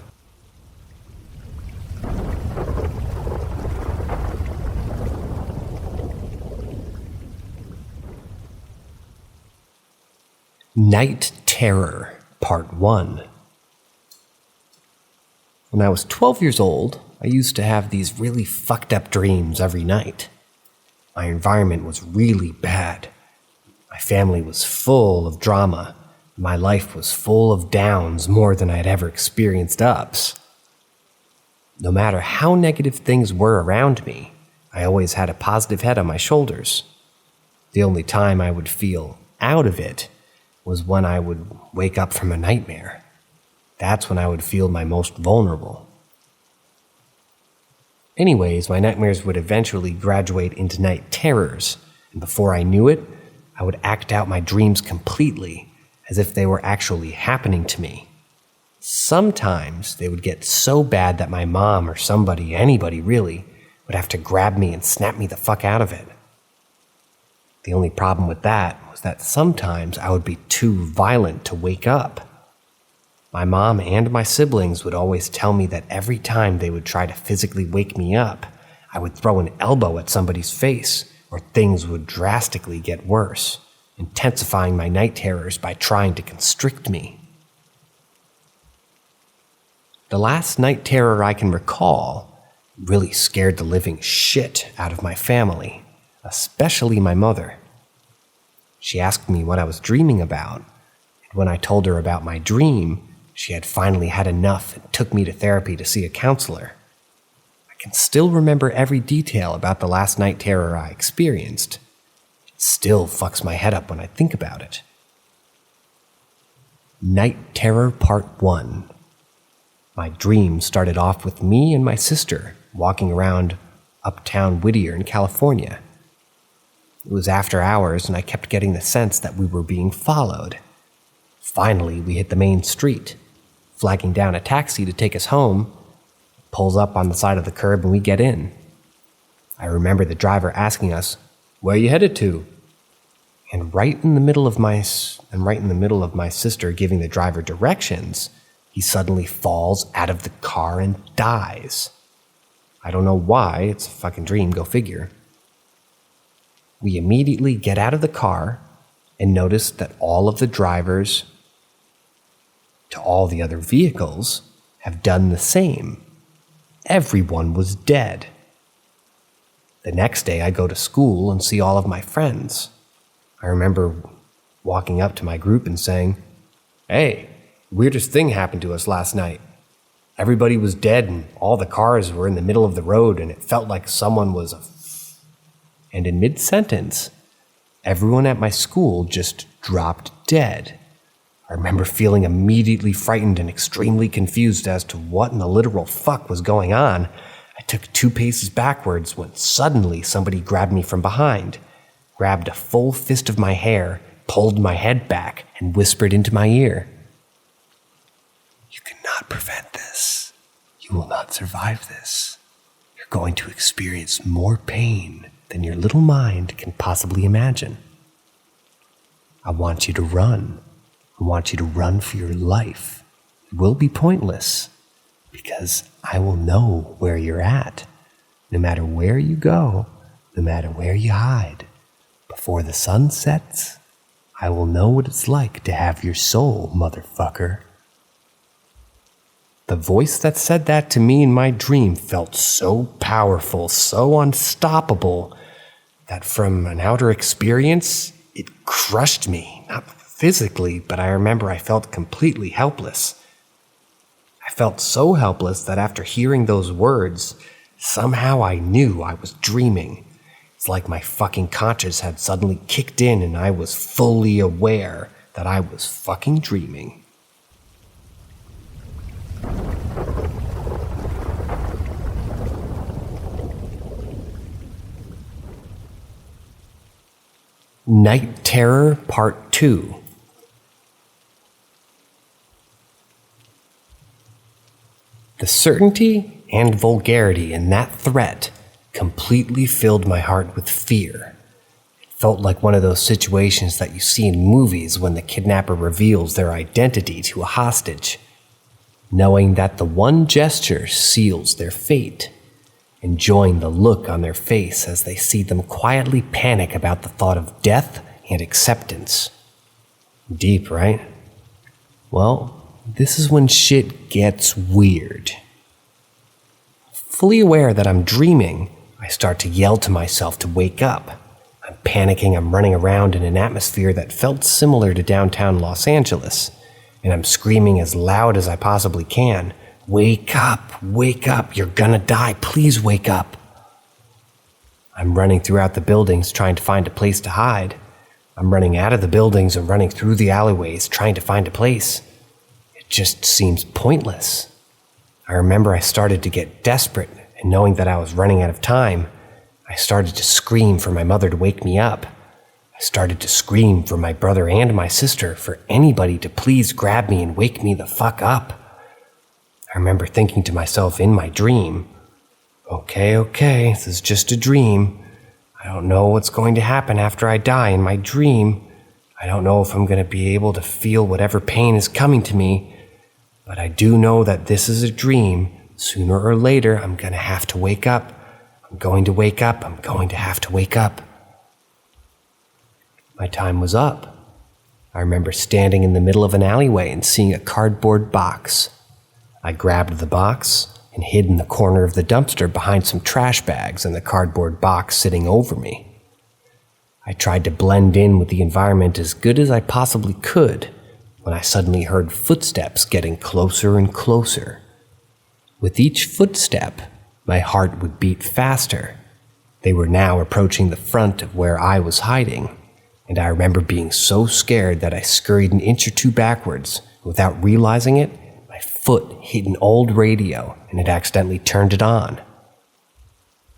Night Terror, Part 1. When I was 12 years old, I used to have these really fucked up dreams every night. My environment was really bad. My family was full of drama. My life was full of downs more than I'd ever experienced ups. No matter how negative things were around me, I always had a positive head on my shoulders. The only time I would feel out of it was when I would wake up from a nightmare. That's when I would feel my most vulnerable. Anyways, my nightmares would eventually graduate into night terrors, and before I knew it, I would act out my dreams completely, as if they were actually happening to me. Sometimes they would get so bad that my mom or somebody, anybody really, would have to grab me and snap me the fuck out of it. The only problem with that was that sometimes I would be too violent to wake up. My mom and my siblings would always tell me that every time they would try to physically wake me up, I would throw an elbow at somebody's face, or things would drastically get worse, intensifying my night terrors by trying to constrict me. The last night terror I can recall really scared the living shit out of my family, especially my mother. She asked me what I was dreaming about, and when I told her about my dream, she had finally had enough and took me to therapy to see a counselor. I can still remember every detail about the last night terror I experienced. It still fucks my head up when I think about it. Night Terror Part 1. My dream started off with me and my sister walking around uptown Whittier in California. It was after hours and I kept getting the sense that we were being followed. Finally, we hit the main street. Flagging down a taxi to take us home, pulls up on the side of the curb and we get in. I remember the driver asking us, "Where are you headed to?" And right in the middle of my sister giving the driver directions, he suddenly falls out of the car and dies. I don't know why, it's a fucking dream, go figure. We immediately get out of the car and notice that all of the drivers to all the other vehicles have done the same. Everyone was dead. The next day I go to school and see all of my friends. I remember walking up to my group and saying, "Hey, weirdest thing happened to us last night. Everybody was dead and all the cars were in the middle of the road and it felt like someone was And in mid-sentence, everyone at my school just dropped dead. I remember feeling immediately frightened and extremely confused as to what in the literal fuck was going on. I took 2 paces backwards when suddenly somebody grabbed me from behind, grabbed a full fist of my hair, pulled my head back, and whispered into my ear, "You cannot prevent this. You will not survive this. You're going to experience more pain than your little mind can possibly imagine. I want you to run. I want you to run for your life. It will be pointless, because I will know where you're at. No matter where you go, no matter where you hide, before the sun sets, I will know what it's like to have your soul, motherfucker." The voice that said that to me in my dream felt so powerful, so unstoppable, that from an outer experience, it crushed me, not physically, but I remember I felt completely helpless. I felt so helpless that after hearing those words, somehow I knew I was dreaming. It's like my fucking conscience had suddenly kicked in and I was fully aware that I was fucking dreaming. Night Terror Part 2. The certainty and vulgarity in that threat completely filled my heart with fear. It felt like one of those situations that you see in movies when the kidnapper reveals their identity to a hostage, knowing that the one gesture seals their fate, enjoying the look on their face as they see them quietly panic about the thought of death and acceptance. Deep, right? Well, this is when shit gets weird. Fully aware that I'm dreaming, I start to yell to myself to wake up. I'm panicking, I'm running around in an atmosphere that felt similar to downtown Los Angeles, and I'm screaming as loud as I possibly can, wake up, you're gonna die, please wake up." I'm running throughout the buildings trying to find a place to hide. I'm running out of the buildings and running through the alleyways trying to find a place. It just seems pointless. I remember I started to get desperate, and knowing that I was running out of time, I started to scream for my mother to wake me up. I started to scream for my brother and my sister, for anybody to please grab me and wake me the fuck up. I remember thinking to myself in my dream, okay, this is just a dream. I don't know what's going to happen after I die in my dream. I don't know if I'm going to be able to feel whatever pain is coming to me, but I do know that this is a dream. Sooner or later, I'm going to have to wake up. I'm going to wake up. I'm going to have to wake up. My time was up. I remember standing in the middle of an alleyway and seeing a cardboard box. I grabbed the box and hid in the corner of the dumpster behind some trash bags and the cardboard box sitting over me. I tried to blend in with the environment as good as I possibly could when I suddenly heard footsteps getting closer and closer. With each footstep, my heart would beat faster. They were now approaching the front of where I was hiding, and I remember being so scared that I scurried an inch or two backwards. Without realizing it, my foot hit an old radio, and it accidentally turned it on.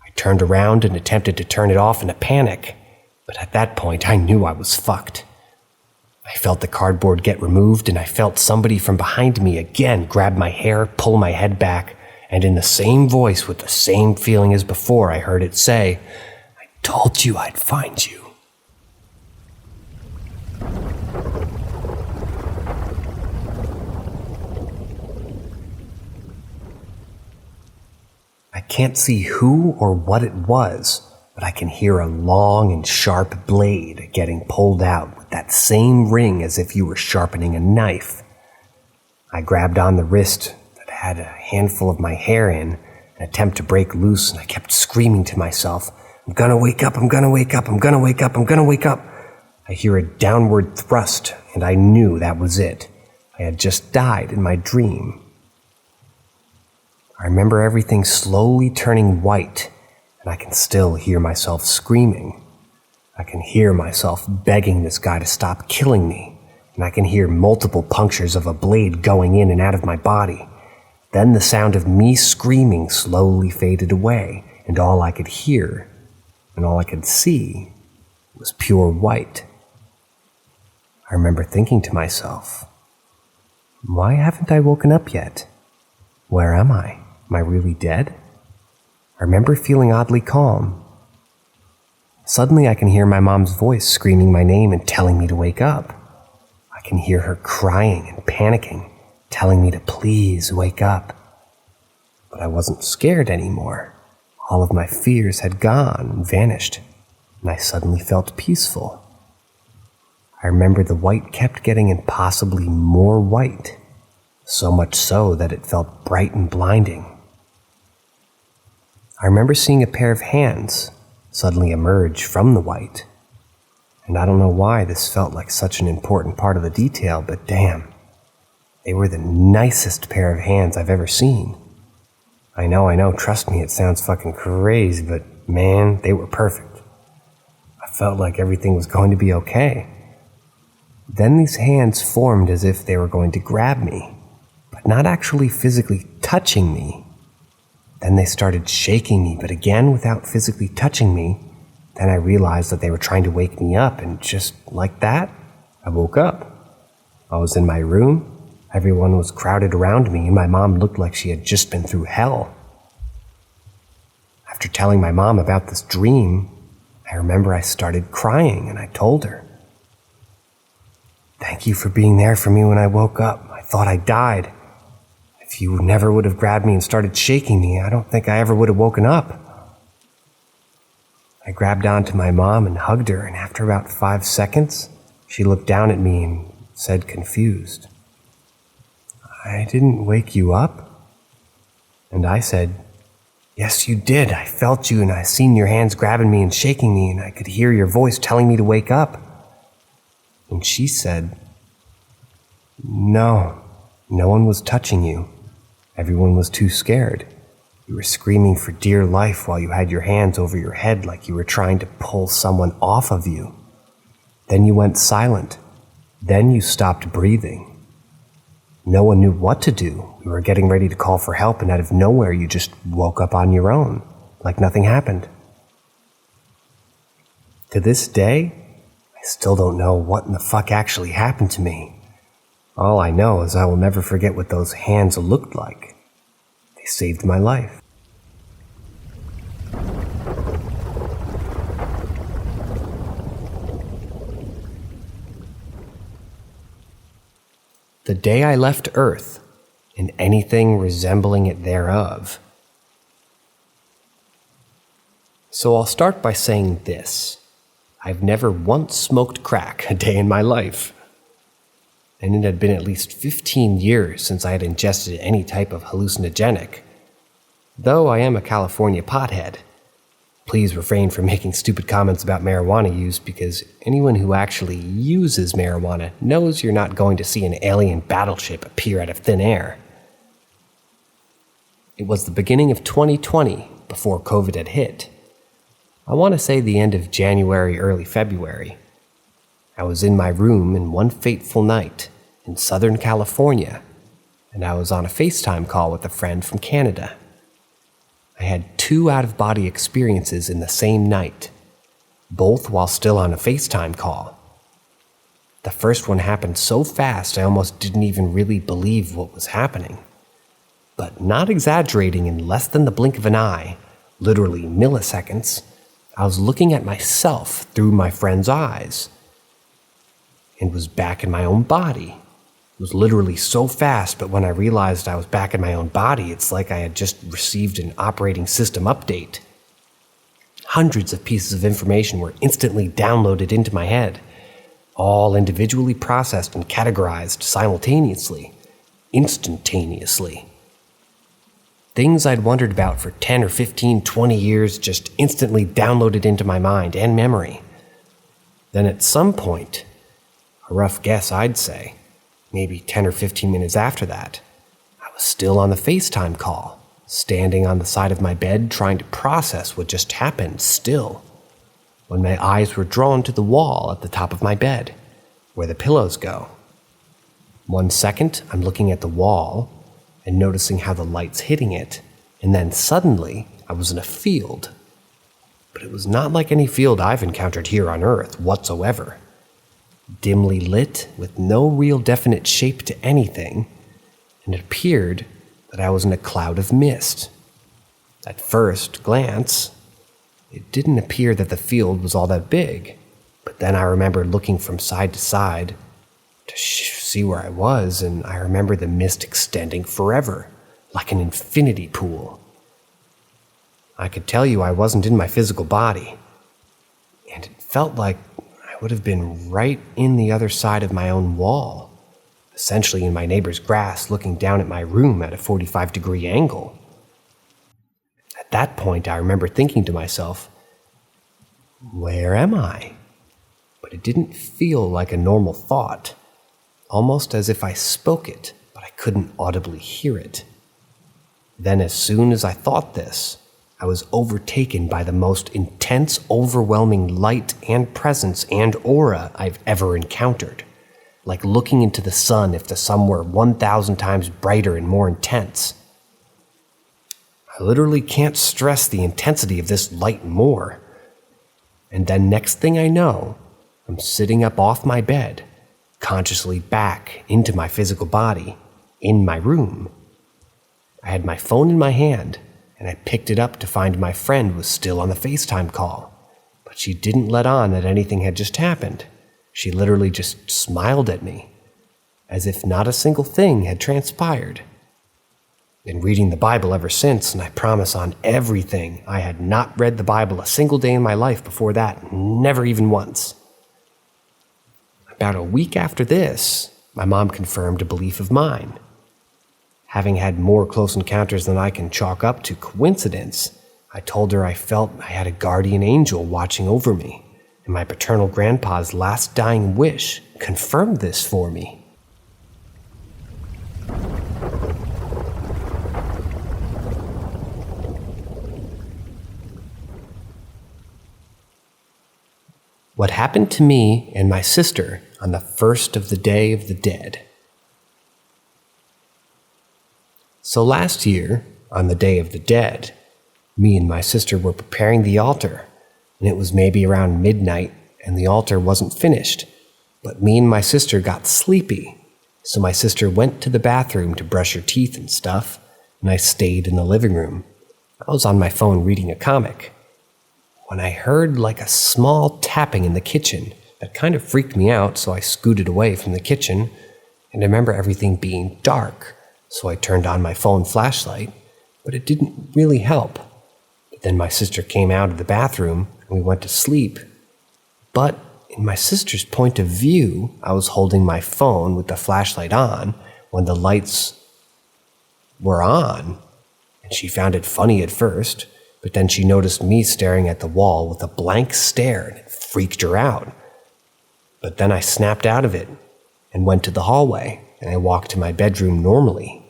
I turned around and attempted to turn it off in a panic, but at that point I knew I was fucked. I felt the cardboard get removed, and I felt somebody from behind me again grab my hair, pull my head back, and in the same voice with the same feeling as before, I heard it say, "I told you I'd find you." I can't see who or what it was, but I can hear a long and sharp blade getting pulled out with that same ring as if you were sharpening a knife. I grabbed on the wrist that had a handful of my hair in, an attempt to break loose, and I kept screaming to myself, "I'm gonna wake up, I'm gonna wake up, I'm gonna wake up, I'm gonna wake up." I hear a downward thrust, and I knew that was it. I had just died in my dream. I remember everything slowly turning white, and I can still hear myself screaming. I can hear myself begging this guy to stop killing me, and I can hear multiple punctures of a blade going in and out of my body. Then the sound of me screaming slowly faded away, and all I could hear, and all I could see, was pure white. I remember thinking to myself, why haven't I woken up yet? Where am I? Am I really dead? I remember feeling oddly calm. Suddenly I can hear my mom's voice screaming my name and telling me to wake up. I can hear her crying and panicking, telling me to please wake up. But I wasn't scared anymore. All of my fears had gone and vanished, and I suddenly felt peaceful. I remember the white kept getting impossibly more white, so much so that it felt bright and blinding. I remember seeing a pair of hands suddenly emerge from the white, and I don't know why this felt like such an important part of the detail, but damn, they were the nicest pair of hands I've ever seen. I know, trust me, it sounds fucking crazy, but man, they were perfect. I felt like everything was going to be okay. Then these hands formed as if they were going to grab me, but not actually physically touching me. Then they started shaking me, but again without physically touching me. Then I realized that they were trying to wake me up, and just like that, I woke up. I was in my room. Everyone was crowded around me, and my mom looked like she had just been through hell. After telling my mom about this dream, I remember I started crying, and I told her, "Thank you for being there for me when I woke up. I thought I died. If you never would have grabbed me and started shaking me, I don't think I ever would have woken up." I grabbed onto my mom and hugged her, and after about 5 seconds, she looked down at me and said, confused, "I didn't wake you up?" And I said, "Yes, you did. I felt you, and I seen your hands grabbing me and shaking me, and I could hear your voice telling me to wake up." And she said, No one was touching you. Everyone was too scared. You were screaming for dear life while you had your hands over your head like you were trying to pull someone off of you. Then you went silent. Then you stopped breathing. No one knew what to do. We were getting ready to call for help, and out of nowhere you just woke up on your own, like nothing happened. To this day, I still don't know what in the fuck actually happened to me. All I know is I will never forget what those hands looked like. They saved my life. The day I left Earth, and anything resembling it thereof. So I'll start by saying this. I've never once smoked crack a day in my life. And it had been at least 15 years since I had ingested any type of hallucinogenic. Though I am a California pothead. Please refrain from making stupid comments about marijuana use, because anyone who actually uses marijuana knows you're not going to see an alien battleship appear out of thin air. It was the beginning of 2020, before COVID had hit. I want to say the end of January, early February. I was in my room in one fateful night in Southern California, and I was on a FaceTime call with a friend from Canada. I had 2 out-of-body experiences in the same night, both while still on a FaceTime call. The first one happened so fast I almost didn't even really believe what was happening. But not exaggerating, in less than the blink of an eye, literally milliseconds, I was looking at myself through my friend's eyes and was back in my own body. It was literally so fast, but when I realized I was back in my own body, it's like I had just received an operating system update. Hundreds of pieces of information were instantly downloaded into my head, all individually processed and categorized simultaneously, instantaneously. Things I'd wondered about for 10 or 15, 20 years just instantly downloaded into my mind and memory. Then at some point, a rough guess I'd say, maybe 10 or 15 minutes after that, I was still on the FaceTime call, standing on the side of my bed trying to process what just happened still, when my eyes were drawn to the wall at the top of my bed, where the pillows go. 1 second, I'm looking at the wall, and noticing how the light's hitting it, and then suddenly I was in a field. But it was not like any field I've encountered here on Earth whatsoever. Dimly lit, with no real definite shape to anything, and it appeared that I was in a cloud of mist. At first glance, it didn't appear that the field was all that big, but then I remembered looking from side to side to see where I was, and I remember the mist extending forever, like an infinity pool. I could tell you I wasn't in my physical body, and it felt like I would have been right in the other side of my own wall, essentially in my neighbor's grass looking down at my room at a 45-degree angle. At that point, I remember thinking to myself, where am I? But it didn't feel like a normal thought, almost as if I spoke it, but I couldn't audibly hear it. Then as soon as I thought this, I was overtaken by the most intense, overwhelming light and presence and aura I've ever encountered, like looking into the sun if the sun were 1,000 times brighter and more intense. I literally can't stress the intensity of this light more. And then next thing I know, I'm sitting up off my bed, consciously back into my physical body, in my room. I had my phone in my hand, and I picked it up to find my friend was still on the FaceTime call, but she didn't let on that anything had just happened. She literally just smiled at me, as if not a single thing had transpired. Been reading the Bible ever since, and I promise on everything, I had not read the Bible a single day in my life before that, never even once. About a week after this, my mom confirmed a belief of mine. Having had more close encounters than I can chalk up to coincidence, I told her I felt I had a guardian angel watching over me, and my paternal grandpa's last dying wish confirmed this for me. What happened to me and my sister on the first of the Day of the Dead. So last year, on the Day of the Dead, me and my sister were preparing the altar, and it was maybe around midnight, and the altar wasn't finished, but me and my sister got sleepy, so my sister went to the bathroom to brush her teeth and stuff, and I stayed in the living room. I was on my phone reading a comic, when I heard like a small tapping in the kitchen that kind of freaked me out, so I scooted away from the kitchen, and I remember everything being dark, so I turned on my phone flashlight, but it didn't really help. But then my sister came out of the bathroom, and we went to sleep. But in my sister's point of view, I was holding my phone with the flashlight on when the lights were on, and she found it funny at first, but then she noticed me staring at the wall with a blank stare, and it freaked her out. But then I snapped out of it and went to the hallway, and I walked to my bedroom normally.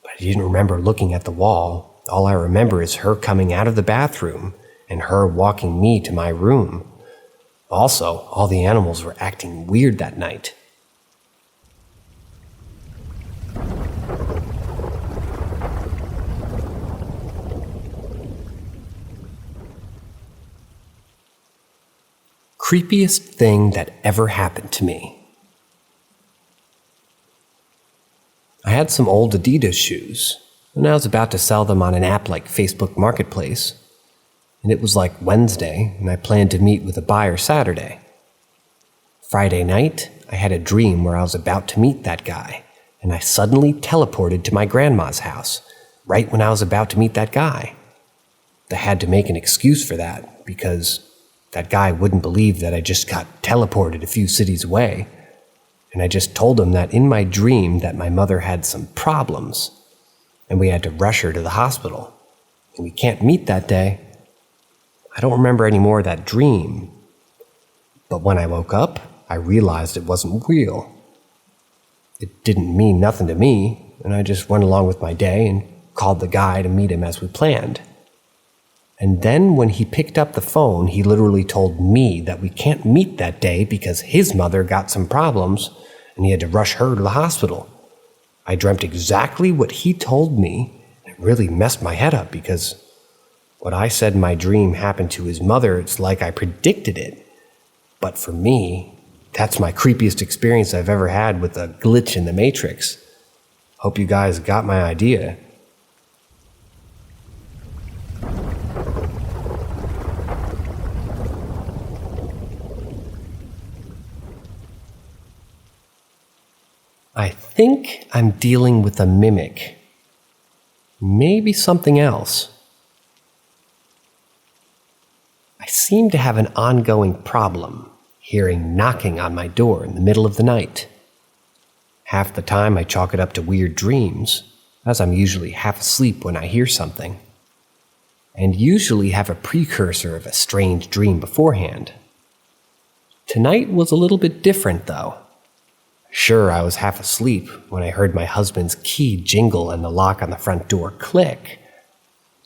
But I didn't remember looking at the wall. All I remember is her coming out of the bathroom and her walking me to my room. Also, all the animals were acting weird that night. Creepiest thing that ever happened to me. I had some old Adidas shoes, and I was about to sell them on an app like Facebook Marketplace, and it was like Wednesday, and I planned to meet with a buyer Saturday. Friday night, I had a dream where I was about to meet that guy, and I suddenly teleported to my grandma's house, right when I was about to meet that guy. I had to make an excuse for that, because that guy wouldn't believe that I just got teleported a few cities away, and I just told him that in my dream that my mother had some problems, and we had to rush her to the hospital, and we can't meet that day. I don't remember any more of that dream, but when I woke up, I realized it wasn't real. It didn't mean nothing to me, and I just went along with my day and called the guy to meet him as we planned. And then when he picked up the phone, he literally told me that we can't meet that day because his mother got some problems and he had to rush her to the hospital. I dreamt exactly what he told me. It really messed my head up because what I said in my dream happened to his mother. It's like I predicted it. But for me, that's my creepiest experience I've ever had with a glitch in the Matrix. Hope you guys got my idea. I think I'm dealing with a mimic. Maybe something else. I seem to have an ongoing problem hearing knocking on my door in the middle of the night. Half the time I chalk it up to weird dreams, as I'm usually half asleep when I hear something, and usually have a precursor of a strange dream beforehand. Tonight was a little bit different, though. Sure, I was half asleep when I heard my husband's key jingle and the lock on the front door click.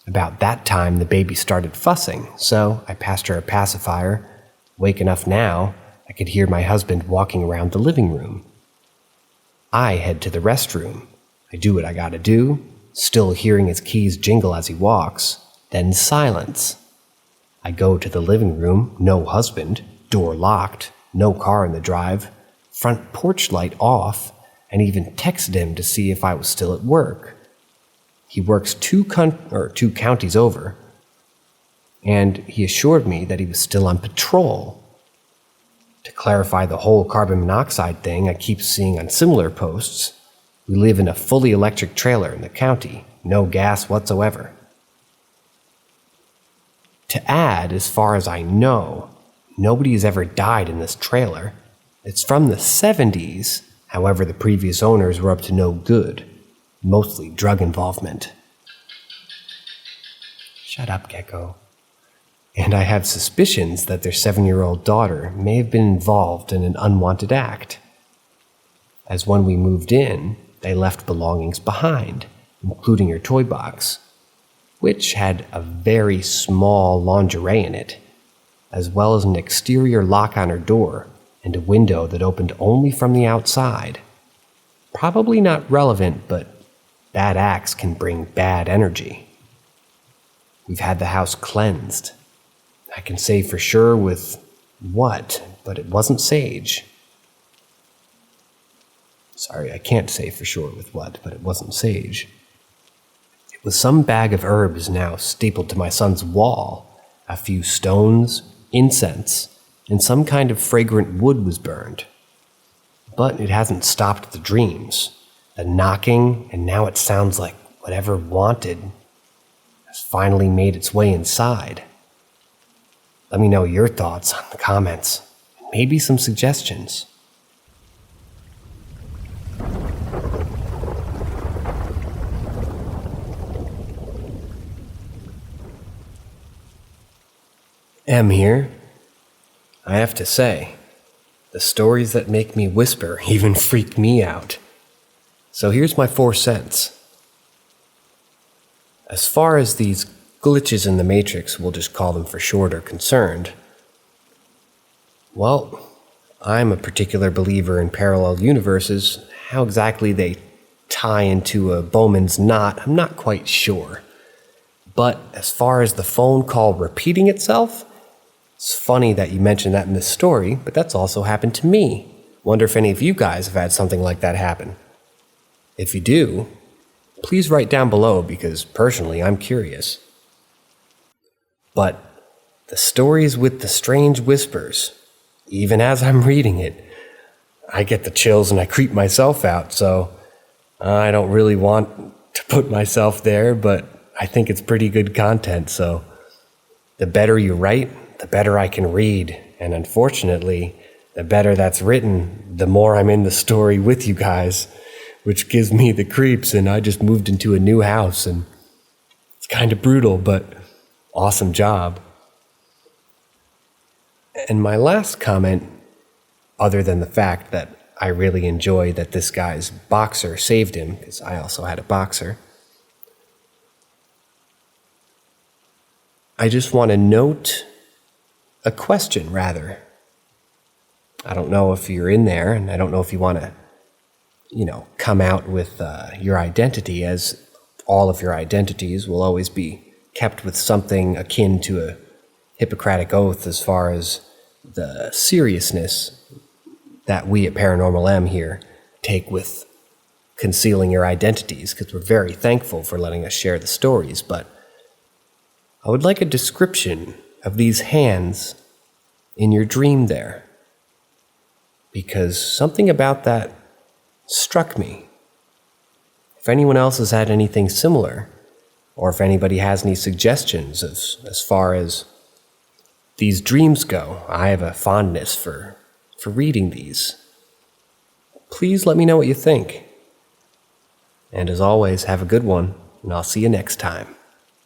About that time, the baby started fussing, so I passed her a pacifier. Awake enough now, I could hear my husband walking around the living room. I head to the restroom. I do what I gotta do, still hearing his keys jingle as he walks, then silence. I go to the living room, no husband, door locked, no car in the drive, front porch light off, and even texted him to see if I was still at work. He works two counties over, and he assured me that he was still on patrol. To clarify the whole carbon monoxide thing I keep seeing on similar posts, we live in a fully electric trailer in the county, no gas whatsoever. To add, as far as I know, nobody has ever died in this trailer. It's from the 70s, however the previous owners were up to no good, mostly drug involvement. Shut up, Gecko. And I have suspicions that their 7-year-old daughter may have been involved in an unwanted act. As when we moved in, they left belongings behind, including her toy box, which had a very small lingerie in it, as well as an exterior lock on her door and a window that opened only from the outside. Probably not relevant, but bad acts can bring bad energy. We've had the house cleansed. I can say for sure with what, but it wasn't sage. Sorry, I can't say for sure with what, but it wasn't sage. It was some bag of herbs now stapled to my son's wall. A few stones, incense, and some kind of fragrant wood was burned. But it hasn't stopped the dreams, the knocking, and now it sounds like whatever wanted has finally made its way inside. Let me know your thoughts in the comments, and maybe some suggestions. M here. I have to say, the stories that make me whisper even freak me out. So here's my 4 cents. As far as these glitches in the Matrix, we'll just call them for short, are concerned, well, I'm a particular believer in parallel universes. How exactly they tie into a Bowman's knot, I'm not quite sure. But as far as the phone call repeating itself, it's funny that you mentioned that in this story, but that's also happened to me. Wonder if any of you guys have had something like that happen. If you do, please write down below because personally I'm curious. But the stories with the strange whispers, even as I'm reading it, I get the chills and I creep myself out, so I don't really want to put myself there, but I think it's pretty good content, so the better you write, the better I can read, and unfortunately, the better that's written, the more I'm in the story with you guys, which gives me the creeps, and I just moved into a new house, and it's kind of brutal, but awesome job. And my last comment, other than the fact that I really enjoy that this guy's boxer saved him, because I also had a boxer, I just want to note a question, rather. I don't know if you're in there, and I don't know if you want to come out with your identity, as all of your identities will always be kept with something akin to a Hippocratic oath as far as the seriousness that we at Paranormal M here take with concealing your identities, because we're very thankful for letting us share the stories. But I would like a description of these hands in your dream there, because something about that struck me. If anyone else has had anything similar, or if anybody has any suggestions as far as these dreams go, I have a fondness for reading these. Please let me know what you think. And as always, have a good one, and I'll see you next time.